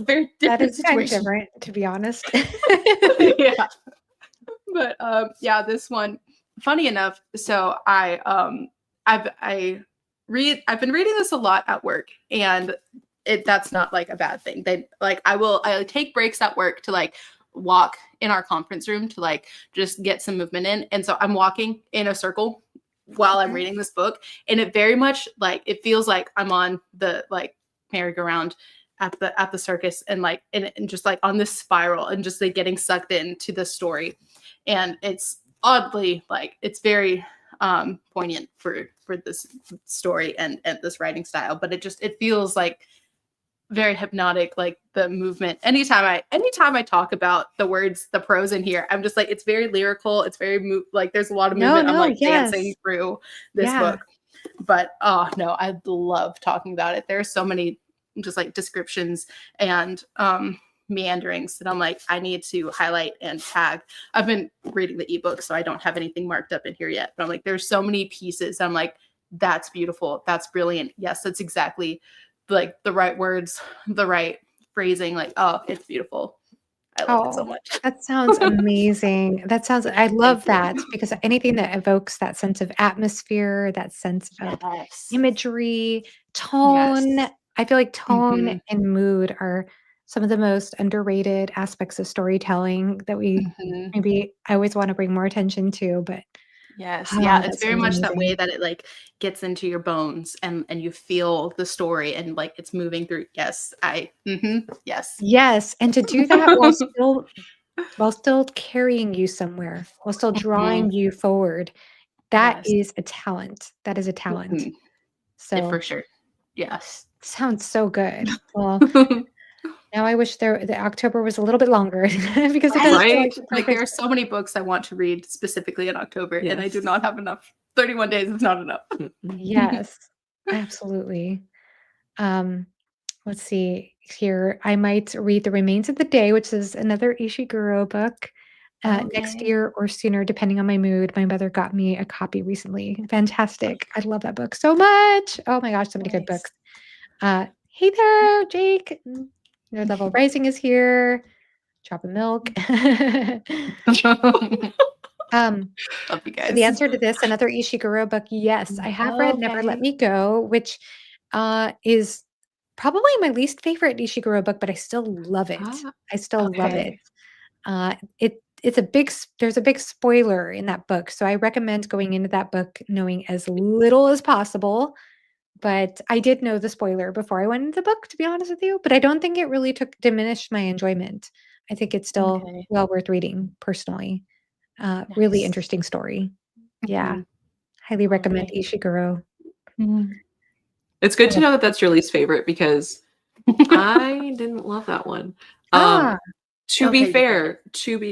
a very That different is kind of situation. different, to be honest. Yeah, but yeah, this one, funny enough. So I've been reading this a lot at work, and that's not like a bad thing. I take breaks at work to like walk in our conference room to like just get some movement in, and so I'm walking in a circle while I'm reading this book, and it very much like, it feels like I'm on the like merry-go-round at the circus, and like and just like on this spiral, and just like getting sucked into the story. And it's oddly like, it's very poignant for this story and this writing style, but it feels like very hypnotic, like the movement. Anytime I talk about the words, the prose in here, I'm just like, it's very lyrical, it's very like there's a lot of movement. I'm like dancing Yes. through this Yeah. book. But oh no, I love talking about it. There's so many just like descriptions and meanderings that I'm like, I need to highlight and tag. I've been reading the ebook, so I don't have anything marked up in here yet, but I'm like, there's so many pieces. I'm like, that's beautiful, that's brilliant. Yes, that's exactly like the right words, the right phrasing. Like, oh, it's beautiful. I love it so much. That sounds amazing. I love you. that, because anything that evokes that sense of atmosphere, that sense of Yes. imagery, tone. Yes. I feel like tone Mhm. and mood are some of the most underrated aspects of storytelling that Mhm. I always want to bring more attention to, but Yes. Yeah. oh, It's that very sounds much that way amazing. that it like gets into your bones, and you feel the story, and like it's moving through. Yes. Yes. Yes, and to do that while still carrying you somewhere, while still Mhm. drawing you forward, that Yes. is a talent. That is a talent. Mhm. Yeah, So, for sure. Yes. sounds so good. Well, Now I wish the October was a little bit longer because it does feel Right? like the Like there perfect. are so many books I want to read specifically in October, and I do Yes. not have enough. 31 days is not enough. Yes, absolutely. Um, let's see here. I might read The Remains of the Day, which is another Ishiguro book, next Okay. year or sooner, depending on my mood. My mother got me a copy recently. Fantastic. I love that book so much. Oh my gosh, so many good Nice. books. Hey there, Jake. Your level rising is here. Chopping milk. um, Love you so the guys. answer to this, another Ishiguro book, yes, I have read Never Let Okay. Me Go, which is probably my least favorite Ishiguro book, but I still love it. Ah, I still love it. Okay. It's a big there's a big spoiler in that book, so I recommend going into that book knowing as little as possible. But I did know the spoiler before I went into the book, to be honest with you. But I don't think it really took diminished my enjoyment. I think it's still Okay. well worth reading personally. Really Nice. interesting story. Yeah, Mhm. highly All recommend right. Ishiguro. Mhm. it's good to Oh. know that that's your least favorite because I didn't love that one. Um, Ah, to be Okay, you read it. fair,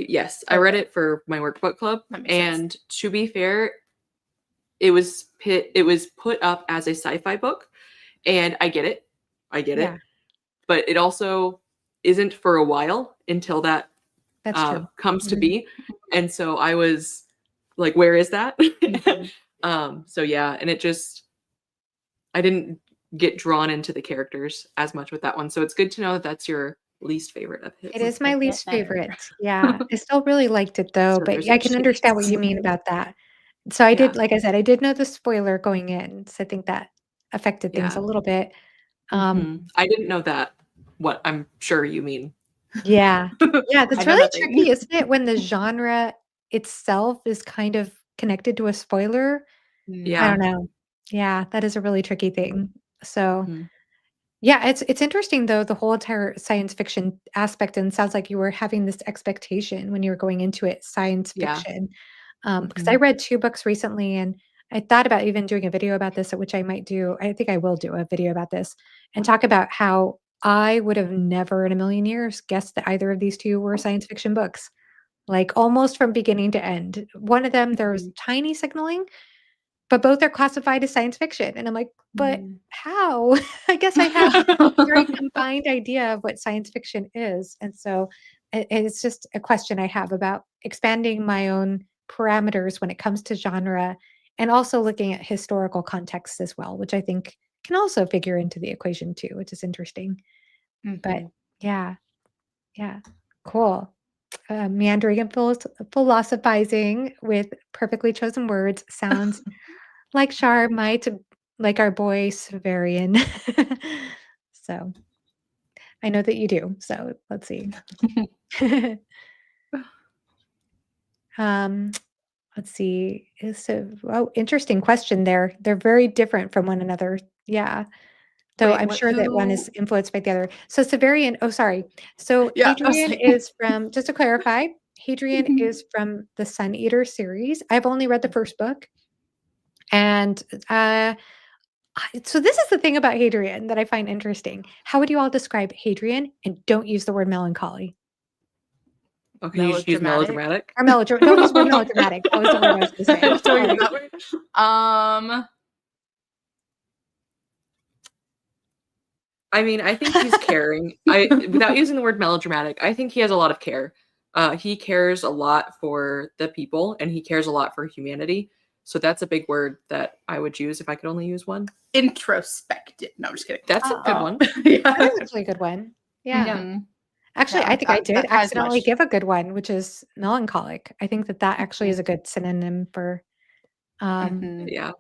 yes, I read Okay, it for my workbook club, that makes sense. and to be fair, it was put up as a sci-fi book, and I get yeah, it, but it also isn't for a while until that that's true. comes to Mhm. be, and so I was like, "Where is that?" Mhm. So yeah, and I didn't get drawn into the characters as much with that one, so it's good to know that that's your least favorite of It his. is my They get least better. favorite. Yeah, I still really liked it though, So but there's I a can understand what chance. you mean about that. So I Yeah, did, like I said, I did know the spoiler going in, so I think that affected things yeah. a little bit. Um, I didn't know that, what I'm sure you mean. yeah. Yeah, I that's know really nothing. tricky, isn't it, when the genre itself is kind of connected to a spoiler? I Yeah. don't Mhm. know. Yeah, that is a really tricky thing. So Mhm. yeah, it's interesting though, the whole entire science fiction aspect, and it sounds like you were having this expectation when you were going into it, science Yeah. fiction. Because I Mhm. read 2 books recently, and I thought about even doing a video about this, which I might do. I think I will do a video about this and talk about how I would have never in a million years guessed that either of these 2 were science fiction books, like, almost from beginning to end. One of them, there was Mhm. tiny signaling, but both are classified as science fiction, and I'm like, "But Mhm. how?" I guess I have a very combined idea of what science fiction is, and so it's just a question I have about expanding my own parameters when it comes to genre, and also looking at historical context as well, which I think can also figure into the equation too, which is interesting. But Mhm. yeah, yeah, cool. Meandering and philosophizing with perfectly chosen words sounds like Shar might like our boy Severian. So, I know that you do, so let's see. Um, let's see. Interesting question there. They're very different from one another. Yeah. Though Wait, I'm what sure that one is who influenced by the other. So Severian, oh, sorry. So Yeah, I was Hadrian like is from, just to clarify, Hadrian Mhm. is from the Sun Eater series. I've only read the first book. And so this is the thing about Hadrian that I find interesting. How would you all describe Hadrian? And don't use the word melancholy Oh, can you just use melodramatic. melodramatic? or don't use the word melodramatic. That was the word I was going to say. Don't use Sorry. that word. Um, I mean, I think he's caring. Without using the word melodramatic, I think he has a lot of care. He cares a lot for the people, and he cares a lot for humanity. So that's a big word that I would use if I could only use one. introspective. No, I'm just kidding. That's a good Oh, one. that Yeah. is actually a good one. Yeah. Yeah. Mhm. Actually, I Yeah, think I that did that ties accidentally much. give a good one, which is melancholic. I think that that actually Mhm. is a good synonym um, Mhm. Yeah.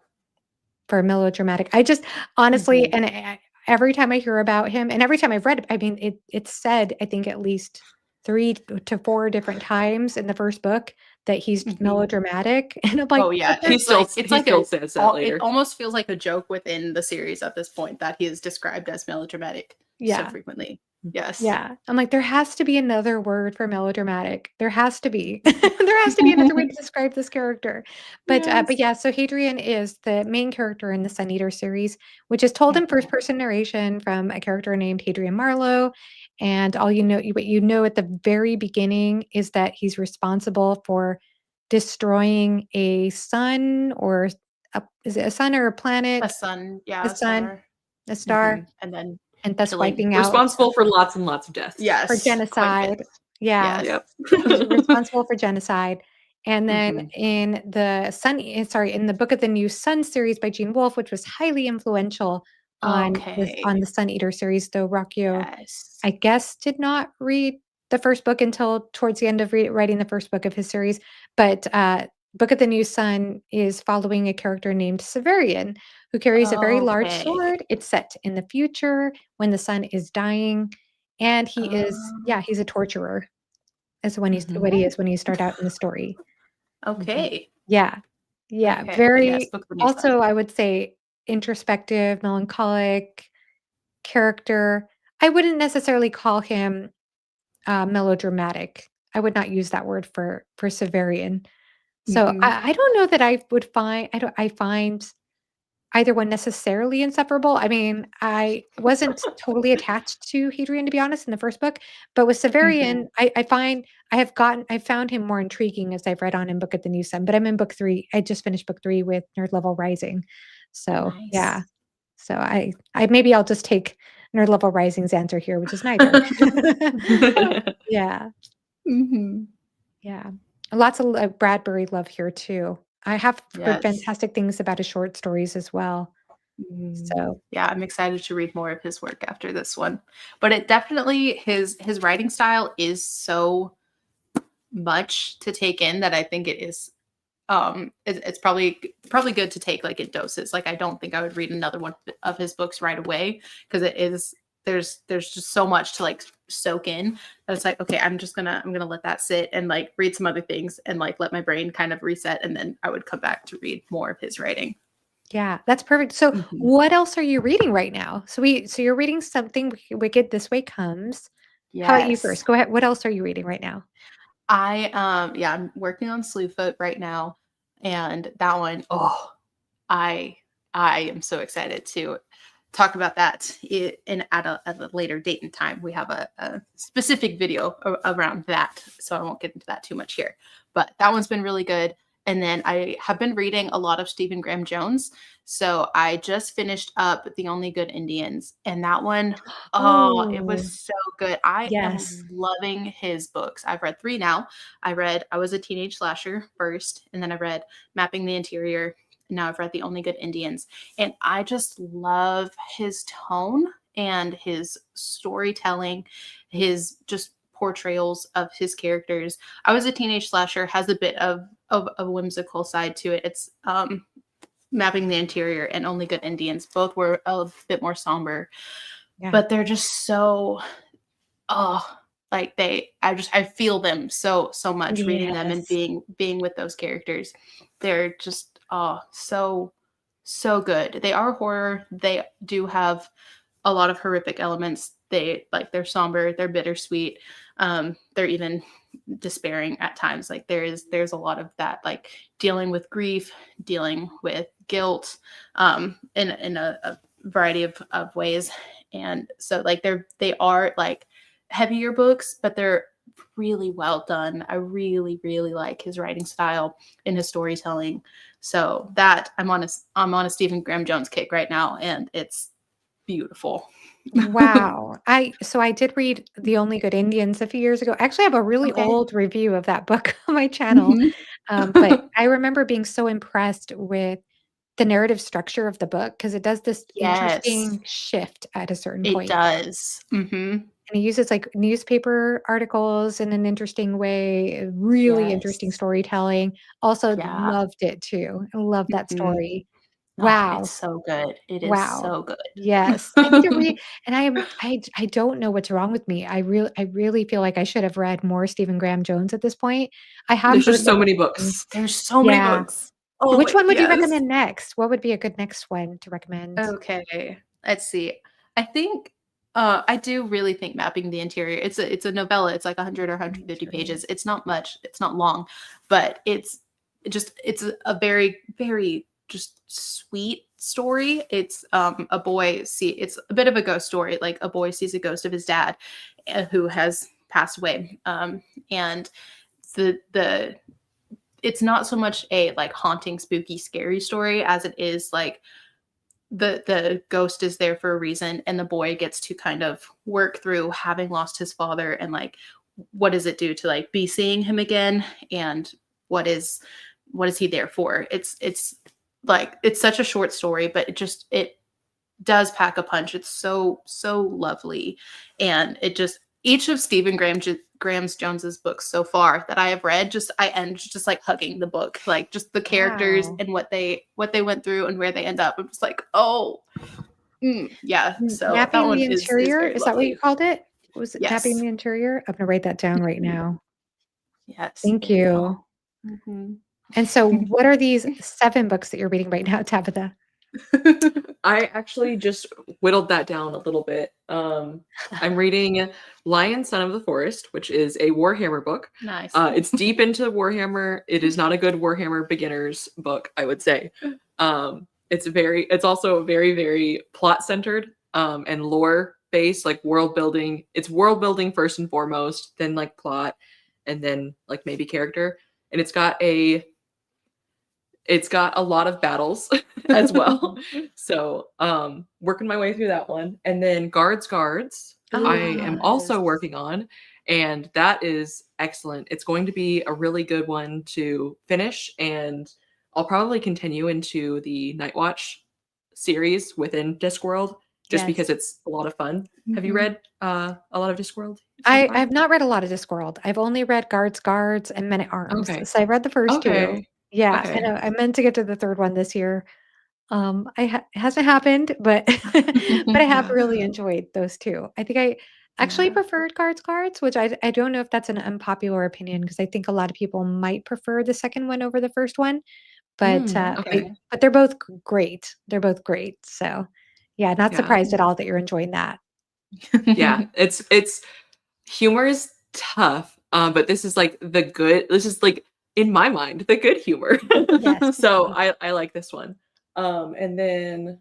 for melodramatic. I just honestly, Mhm. and every time I hear about him, and every time I've read it, I mean, it's said I think at least 3 to 4 different times in the first book that he's Mhm. melodramatic, and I'm like, Oh yeah, but He there's still it's he like still a says that all it later. almost feels like a joke within the series at this point that he is described as melodramatic so yeah. frequently. Yes. Yeah, I'm like, there has to be another word for melodramatic. There has to be. There has to be another way to describe this character. But Yes. yeah, so Hadrian is the main character in the Sun Eater series, which is told in first Mhm. person narration from a character named Hadrian Marlowe. and what you know at the very beginning is that he's responsible for destroying a sun or is it a sun or a A planet? sun, A yeah, a sun, star. a star, Mhm, and then and thus killing. wiping out Responsible for lots and lots of deaths. for Yes, quite a bit. genocide. Yeah. Yes. Yep. He's responsible for genocide. And then Mhm. in the Book of the New Sun series by Gene Wolfe, which was highly influential on Okay. the Sun Eater series, though Rockyo, Yes. I guess, did not read the first book until towards the end of writing the first book of his series. But Book of the New Sun is following a character named Severian, who carries a very large Okay. sword. It's set in the future when the sun is dying, and Oh. he's a torturer. Is what he Mhm. is when you start out in the story. Mhm. Okay. Yeah. Yeah, Okay, but yes, very Book of the New Sun. also, I would say introspective, melancholic character. I wouldn't necessarily call him, melodramatic. I would not use that word for Severian. So, Mhm. I don't know that I find either one necessarily insufferable. I mean, I wasn't totally attached to Hadrian, to be honest, in the first book, but with Mhm. Severian, I found him more intriguing as I've read on in Book of the New Sun, but I'm in book 3. I just finished book 3 with Nerd Level Rising. So, yeah. Nice. So I maybe I'll just take Nerd Level Rising's answer here, which is neither. Yeah, Mhm. yeah. Lots of Bradbury love here too. I have heard Yes. fantastic things about his short stories as well. Mm. So, Yeah, I'm excited to read more of his work after this one. But it definitely his writing style is so much to take in that I think it is it's probably good to take like in doses. Like I don't think I would read another one of his books right away because it is there's just so much to like soak in that it's like okay, I'm gonna let that sit and like read some other things and like let my brain kind of reset and then I would come back to read more of his writing. yeah, that's perfect. So, Mhm. what else are you reading right now? So you're reading something Wicked This Way Comes. How about you Yes. first? Go ahead. What else are you reading right now? Yeah, I'm working on Slewfoot right now, and that one, oh, I I am so excited to talk about that in at a later date and time. We have a specific video around that, so I won't get into that too much here. But that one's been really good. And then I have been reading a lot of Stephen Graham Jones. So I just finished up The Only Good Indians, and that one, oh, it was Oh, so good. I am yes. loving his books. I've read 3 now. I Was a Teenage Slasher first, and then I read Mapping the Interior. Now I've read The Only Good Indians. And I just love his tone and his storytelling, his just portrayals of his characters. I Was a Teenage Slasher has a bit of a whimsical side to it. It's Mapping the Interior and Only Good Indians. Both were a bit more somber, Yeah. but they're just so oh like I feel them so much reading them and Yes. being with those characters. They're just so good. They are horror. They do have a lot of horrific elements. They're somber, they're bittersweet. They're even despairing at times. Like there's a lot of that, like dealing with grief, dealing with guilt, in a variety of ways. And so like they are like heavier books, but they're really well done. I really, really like his writing style and his storytelling. So that I'm on a Stephen Graham Jones kick right now, and it's beautiful. Wow. I did read The Only Good Indians a few years ago. I actually have a really Okay. old review of that book on my channel. Mhm. But I remember being so impressed with the narrative structure of the book because it does this Yes, interesting shift at a certain it point. does. Mhm. And he uses, like, newspaper articles in an interesting way, really interesting Yes. storytelling. Also Yeah. loved it too. I love that Mhm. story. Oh, it's Wow. so good. It is Wow. so good. Yes. I need to read and I don't know what's wrong with me. I really feel like I should have read more Stephen Graham Jones at this point. I have There's heard just so mixed many things. books. There's so many Yeah. books. Oh Which my one would you yes. recommend next? What would be a good next one to recommend? Okay. Let's see. I think I do really think Mapping the Interior. It's a novella. It's like 100 or 150 Interior. pages. It's not much. It's not long, but it's a very very just sweet story. It's a boy it's a bit of a ghost story. Like a boy sees a ghost of his dad who has passed away. And the it's not so much a like haunting, spooky, scary story as it is like the ghost is there for a reason, and the boy gets to kind of work through having lost his father, and like what does it do to like be seeing him again, and what is he there for. It's like it's such a short story, but it does pack a punch. It's so lovely, and it just each of Stephen Graham's Jones's books so far that I have read, I end just like hugging the book, like just the characters Wow. and what they went through and where they end up. I'm just like, oh, yeah. So that Napping one the is Interior, very is that what you lovely. called it? Was it Napping Yes, the Interior? I'm gonna write that down right now. yes. Thank you. Oh. Mhm. And so what are these 7 books that you're reading right now, Tabitha? I actually just whittled that down a little bit. I'm reading Lion, Son of the Forest, which is a Warhammer book. Nice. It's deep into Warhammer. It is not a good Warhammer beginners book, I would say. It's also very, very plot centered, and lore based, like world building. It's world building first and foremost, then like plot, and then like maybe character. And it's got a lot of battles as well. So, working my way through that one. And then Guards, I am also Yes. working on, and that is excellent. It's going to be a really good one to finish, and I'll probably continue into the Night Watch series within Discworld just Yes. because it's a lot of fun. Have you Mhm. read a lot of Discworld so I've far? not read a lot of Discworld. I've only read Guards, and Men at Arms. Okay. So I read the first 2. Okay. Yeah, and Okay. I meant to get to the 3rd one this year. It hasn't happened, but but I have Yeah. really enjoyed those 2. I think I actually Yeah. preferred Guards, which I don't know if that's an unpopular opinion because I think a lot of people might prefer the 2nd one over the 1st one, but, Okay. but they're both great. They're both great. So, yeah, not Yeah. surprised at all that you're enjoying that. Yeah. It's humor is tough, but this is like in my mind the good humor. Yes. So I like this one. And then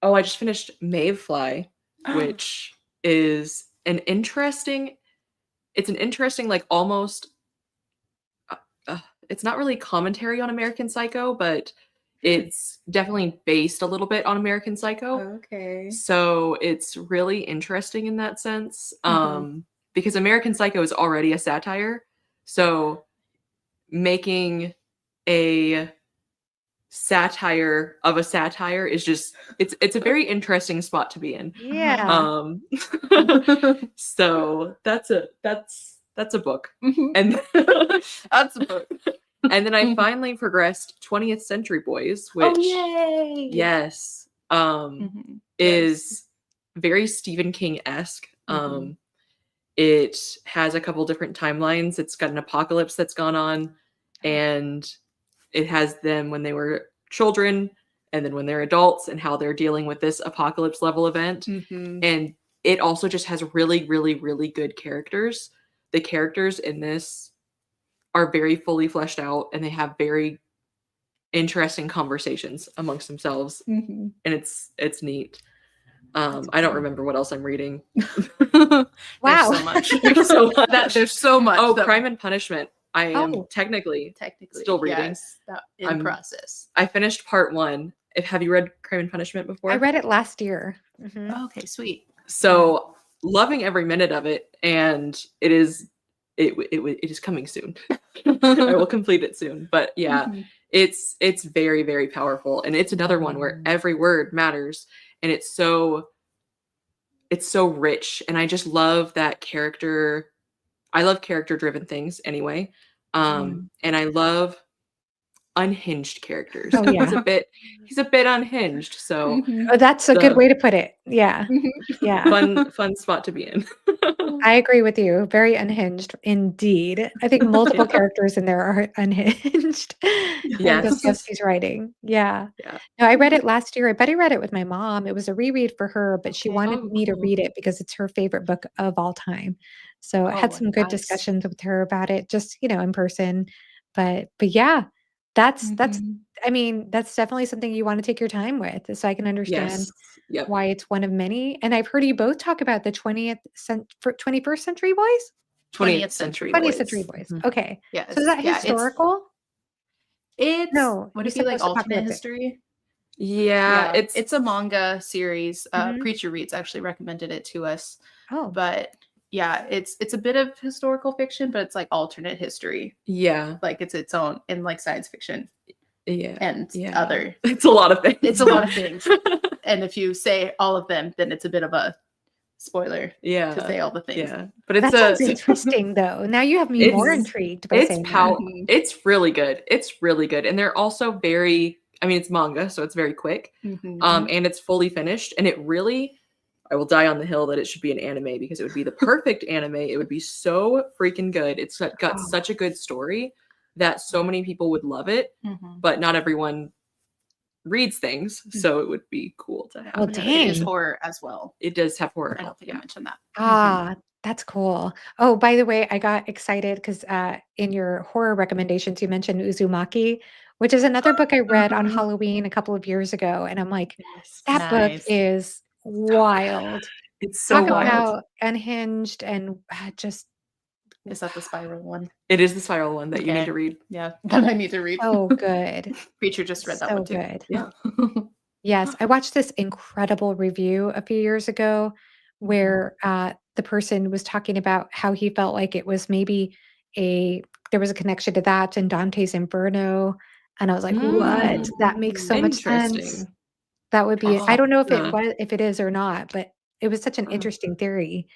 I just finished Mayfly, which is an interesting like almost uh, it's not really commentary on American Psycho, but it's definitely based a little bit on American Psycho. Okay. So it's really interesting in that sense, Mhm. because American Psycho is already a satire. So making a satire of a satire is just it's a very interesting spot to be in. Uh-huh. Yeah. Um, so that's a book, Mhm. and That's a book. and then I finally progressed 20th Century Boys, Oh, which yay! yes, Mhm. Yes. is very Stephen King-esque. Mhm. It has a couple different timelines. It's got an apocalypse that's gone on, Oh. and it has them when they were children and then when they're adults and how they're dealing with this apocalypse level event. Mhm. And it also just has really, really, really good characters. The characters in this are very fully fleshed out and they have very interesting conversations amongst themselves. Mhm. And it's neat. That's I don't cool. remember what else I'm reading. There's Wow. so much. There's so That much. there's so much Oh, that Crime and Punishment. I am Oh, technically technically, still reading. yes, that in I'm process. I finished part 1. Have you read Crime and Punishment I before? read it last year. Mhm. Okay, sweet. Yeah. So, loving every minute of it, and it is coming soon. I will complete it soon. But yeah, Mhm. it's very, very powerful, and it's another one where every word matters, and it's so rich, and I just love that character. I love character-driven things anyway, Mhm. and I love unhinged characters. Oh, yeah. He's a bit unhinged, so Mhm. Oh, that's a good the way to put it. Yeah. Mhm. Yeah. fun spot to be in. I agree with you. Very unhinged indeed. I think multiple Yeah. characters in there are unhinged in Yes. Dostoevsky's writing. Yeah. Yeah. No, I read it last year. I Betty read it with my mom. It was a reread for her, but she Okay. wanted Oh, me to cool. read it because it's her favorite book of all time. So I had Oh, some good nice. discussions with her about it just, in person. But yeah, that's Mhm. I mean, that's definitely something you wanna take your time with, so I can understand Yes. Yep. why it's one of many, and I've heard you both talk about the 21st Century Boys? 20th 20th Century Century 20th Boys. Century Boys. Boys, Mhm. okay. So is Yes. that Yeah, historical? it's No, would you it be said like alternate post-apocalyptic. history? Yeah, Yeah, it's it's a manga series. Mhm. Preacher Reads actually recommended it to us, Oh, but yeah, it's a bit of historical fiction, but it's like alternate history. yeah. Like it's its own in like science fiction Yeah. and Yeah. other. It's a lot of things. It's a lot of things, and if you say all of them, then it's a bit of a spoiler to Yeah. say all the things. Yeah. But it's that sounds a interesting, though. Now you have me more it's intrigued by saying that. Mhm, it's really good. It's really good. And they're also very, I mean, it's manga, so it's very quick. mhm. And it's fully finished. And it really, I will die on the hill that it should be an anime because it would be the perfect anime. It would be so freaking good. It's got Oh, such a good story that so many people would love it, Mhm. but not everyone reads things. So it would be cool to well, have that It is dang. information. horror as well. It does have horror I don't help. think I Yeah. mentioned that. Mhm. Ah, that's cool. Oh, by the way, I got excited because in your horror recommendations, you mentioned Uzumaki, which is another book I read on Mhm. Halloween a couple of years ago, and I'm like, Yes. that book Nice. is So good. wild. It's so Talk wild. about unhinged and just Is that the spiral one? It is the spiral one that you need Okay. to read. Yeah, that I need to read. so good. Preacher just read that So one too. good. Yeah. Yes, I watched this incredible review a few years ago Mhm. where the person was talking about how he felt like it was maybe a there was a connection to that and Dante's Inferno. And I was like, what? Mm, That makes so Mm. much sense. interesting. That would be, I Oh, don't know if it Yeah. was, if it is or not, but it was such an Uh, interesting theory.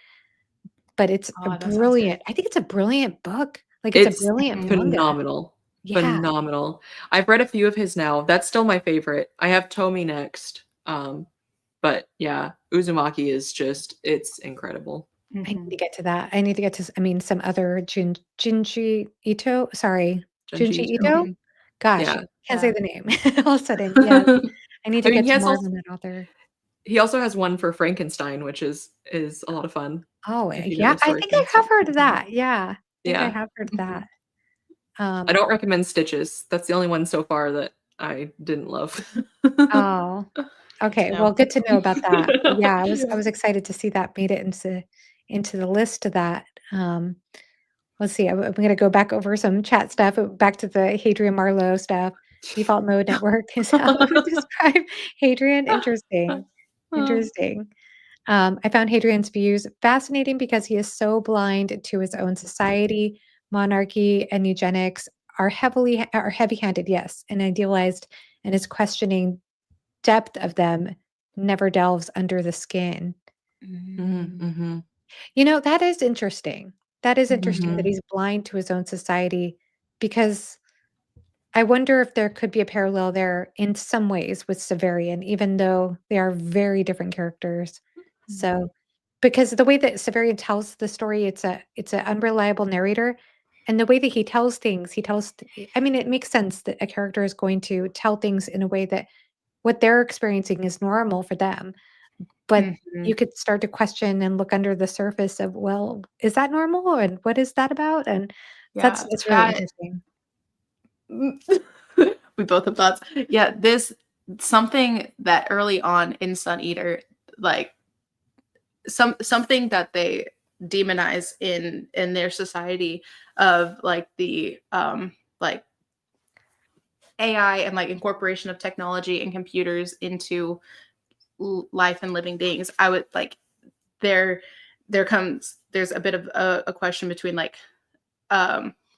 But it's a that sounds good. brilliant, I think it's a brilliant book. Like it's a It's brilliant Mhm. manga. phenomenal. Yeah. Phenomenal. I've read a few of his now. That's still my favorite. I have Tomi next. But yeah, Uzumaki is just it's incredible. I need Mhm. to get to that. I need to get to I mean, some other Junji Ito? Sorry, Junji Junji Ito. Ito? Mhm. Gosh, Yeah. can't say Yeah. the name all of a sudden, yes. I need I to mean, get to more on that author. he also has one for Frankenstein, which is a lot of fun Oh, if you know yeah, the I story think I have Frankenstein. heard of that, yeah. I think I Yeah. have heard of Mhm. that. I Um, don't recommend Stitches. That's the only one so far that I didn't love. oh, okay, No. well, good to know about that. Yeah, I Yeah. was excited to see that made it into the list of that. Let's see, I'm gonna go back over some chat stuff, back to the Hadrian Marlowe stuff. Default mode network is how I would describe Hadrian. Interesting, interesting. I found Hadrian's views fascinating because he is so blind to his own society, monarchy, and eugenics are heavy-handed, yes, and idealized, and his questioning depth of them never delves under the skin. Mhm, Mm. mhm, You know, that is interesting. That is interesting that mhm, he's blind to his own society because I wonder if there could be a parallel there in some ways with Severian, even though they are very different characters. Mhm. So, because the way that Severian tells the story, it's an unreliable narrator, and the way that he tells things, I mean, it makes sense that a character is going to tell things in a way that what they're experiencing is normal for them. But you Mhm. could start to question and look under the surface of, well, is that normal? And what is that about? And Yeah, it's really that interesting. we both have thoughts. Yeah, this something that early on in Sun Eater, like something that they demonize in their society of like the like AI and like incorporation of technology and computers into life and living beings. I would like there there's a bit of a question between like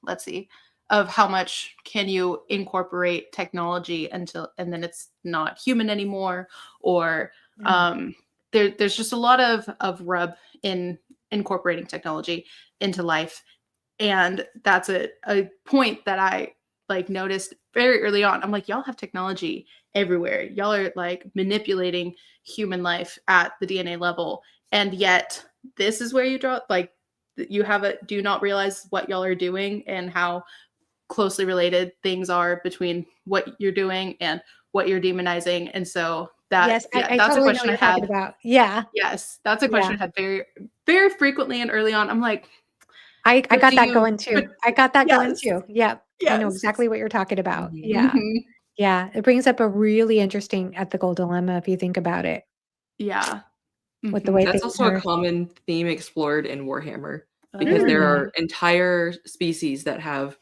let's see of how much can you incorporate technology until and then it's not human anymore or Mm. um there's just a lot of rub in incorporating technology into life and that's a point that I like noticed very early on. I'm like, y'all have technology everywhere. Y'all are like manipulating human life at the DNA level. And yet this is where you draw like you have a do not realize what y'all are doing and how closely related things are between what you're doing and what you're demonizing. And so that Yes, yeah, I that's a totally know what question I you're talking had. about. Yeah, Yes, that's a yeah. question I had very, very frequently and early on. I'm like, I but got do that you going but too. I got that going yes, too. Yep. I know yes. exactly what you're talking about. mhm. Yeah. Mhm. Yeah, it brings up a really interesting ethical dilemma if you think about it, Yeah. with the Mhm. way That's things also a are. common theme explored in Warhammer because there Mm, are entire species that have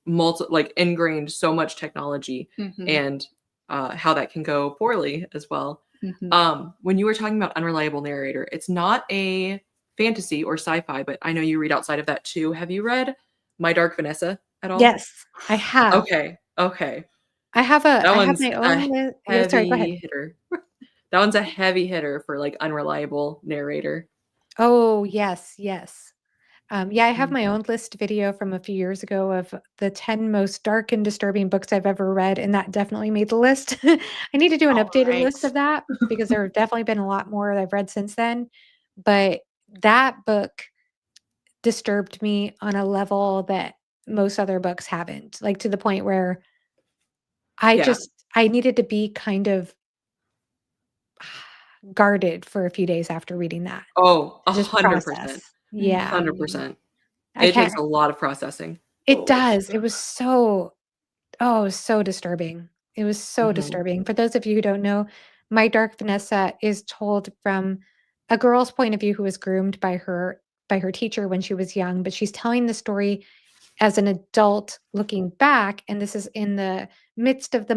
like ingrained so much technology Mhm. and how that can go poorly as well. Mhm. When you were talking about unreliable narrator, it's not a fantasy or sci-fi, but I know you read outside of that too. Have you read My Dark Vanessa at all? yes, I have. Okay, okay. I That have one's my a own yeah, sorry, go ahead. heavy hitter. That one's a heavy hitter for like unreliable narrator. Oh, yes, yes. Yeah, I have Mm. my own list video from a few years ago of the 10 most dark and disturbing books I've ever read, and that definitely made the list. I need to do an All updated right. list of that because there have definitely been a lot more that I've read since then. But that book disturbed me on a level that most other books haven't, like to the point where Yeah. I needed to be kind of guarded for a few days after reading that Oh, to just 100%. process. Yeah. Mhm. 100%. I It takes can't a lot of processing. it Oh. does. It was so Oh, it was so disturbing. It was so Mhm. disturbing. For those of you who don't know, My Dark Vanessa is told from a girl's point of view who was groomed by her teacher when she was young, but she's telling the story as an adult looking back, and this is in the midst of the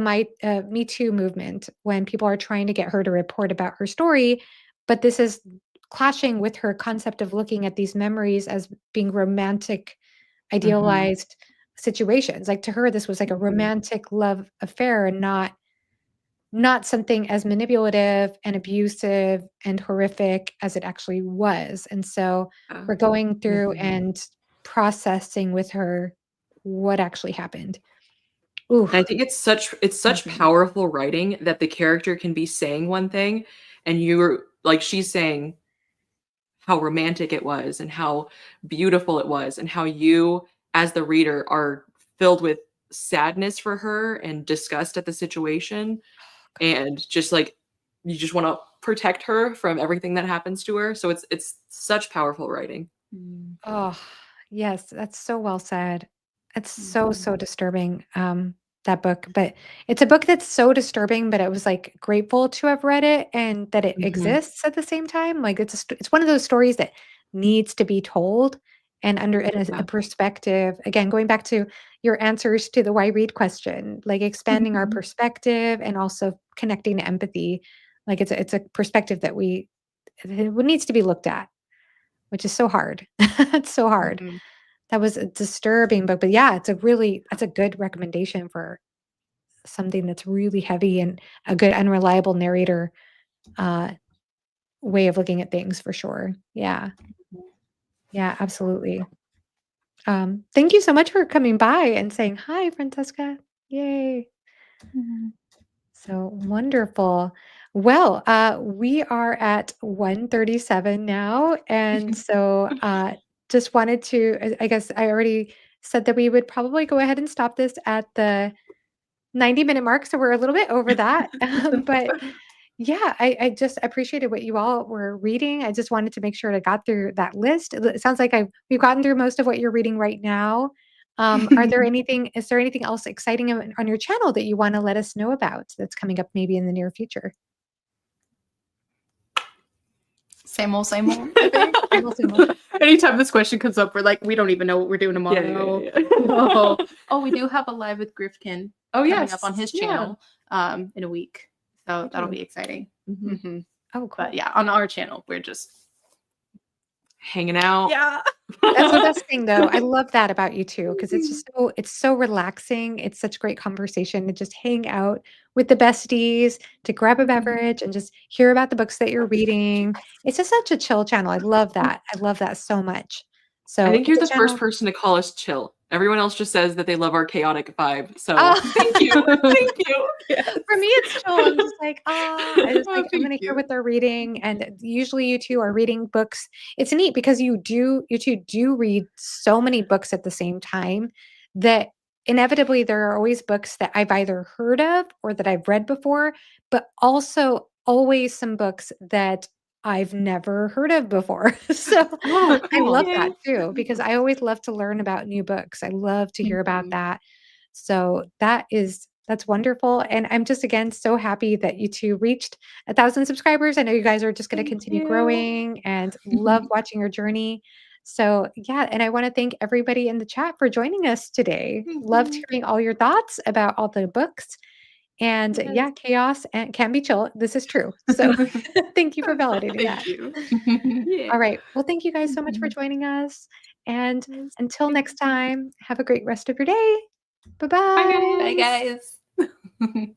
Me Too movement when people are trying to get her to report about her story, but this is clashing with her concept of looking at these memories as being romantic, Mhm. idealized situations. Like, to her, this was like a Mhm. romantic love affair and not something as manipulative and abusive and horrific as it actually was, and so Yeah. we're going through Mhm. and processing with her what actually happened. Ooh. And I think it's such Mhm. powerful writing that the character can be saying one thing and you're like she's saying how romantic it was and how beautiful it was and how you as the reader are filled with sadness for her and disgust at the situation and just like you just want to protect her from everything that happens to her. So it's such powerful writing. Mm. Oh, yes, that's so well said. It's so, Mhm. so disturbing, that book, but it's a book that's so disturbing, but I was, like, grateful to have read it and that it Mhm. exists at the same time. Like, it's one of those stories that needs to be told and under a Yeah. perspective, again, going back to your answers to the why read question, like, expanding our Mhm. perspective and also connecting to empathy. Like, it's a perspective that it needs to be looked at. Which is so hard. It's so hard. Mhm. That was a disturbing book, but yeah, that's a good recommendation for something that's really heavy and a good unreliable narrator, uh, way of looking at things for sure. Yeah. Yeah, absolutely. Thank you so much for coming by and saying hi, Francesca. Yay. Mhm. So wonderful. Well, we are at 1:37 now, and so, just wanted to I guess I already said that we would probably go ahead and stop this at the 90-minute mark, so we're a little bit over that, but yeah, I just appreciated what you all were reading. I just wanted to make sure I got through that list. It sounds like we've gotten through most of what you're reading right now. Is there anything else exciting on your channel that you wanna let us know about that's coming up maybe in the near future? Same old, I think. Same old, same old. Anytime this question comes up, we're like, we don't even know what we're doing Yeah, yeah, tomorrow. yeah, No. yeah. Oh, we do have a live with Griffkin Oh, coming up on yes. his Yeah. channel in a week. So that'll Ooh. be exciting. Mhm. Hmm. Oh, But cool. yeah, on our channel, we're just Hanging out. yeah. That's the best thing, though. I love that about you too, because it's so relaxing. It's such great conversation to just hang out with the besties, to grab a Mhm. beverage and just hear about the books that you're reading. It's just such a chill channel. I love that. I love that so much. I So think it's you're a the first channel. person to call us chill. Everyone else just says that they love our chaotic vibe. So Oh, thank you. Thank you. Yes. for me, it's chill. I'm just like, I just Oh, like, I'm thank gonna hear you. what they're reading. And usually you two are reading books. It's neat because you two do read so many books at the same time that inevitably there are always books that I've either heard of or that I've read before, but also always some books that I've never heard of before. So Oh, I cool. love Yay. that too, because I always love to learn about new books. I love to hear about Mhm. that. So That's wonderful. And I'm just again so happy that you two reached 1,000 subscribers. I know you guys are just going to Thank continue you. growing and love watching your journey. So, yeah, and I want to thank everybody in the chat for joining us today. Loved Mhm. hearing all your thoughts about all the books. And Yes. yeah, chaos and can be chill. This is true. So, thank you for validating that. Thank you. Yeah. All right. Well, thank you guys so much for Mhm. joining us. And Yes. until Thank next you. time, have a great rest of your day. Bye Bye, bye. Bye, guys. guys.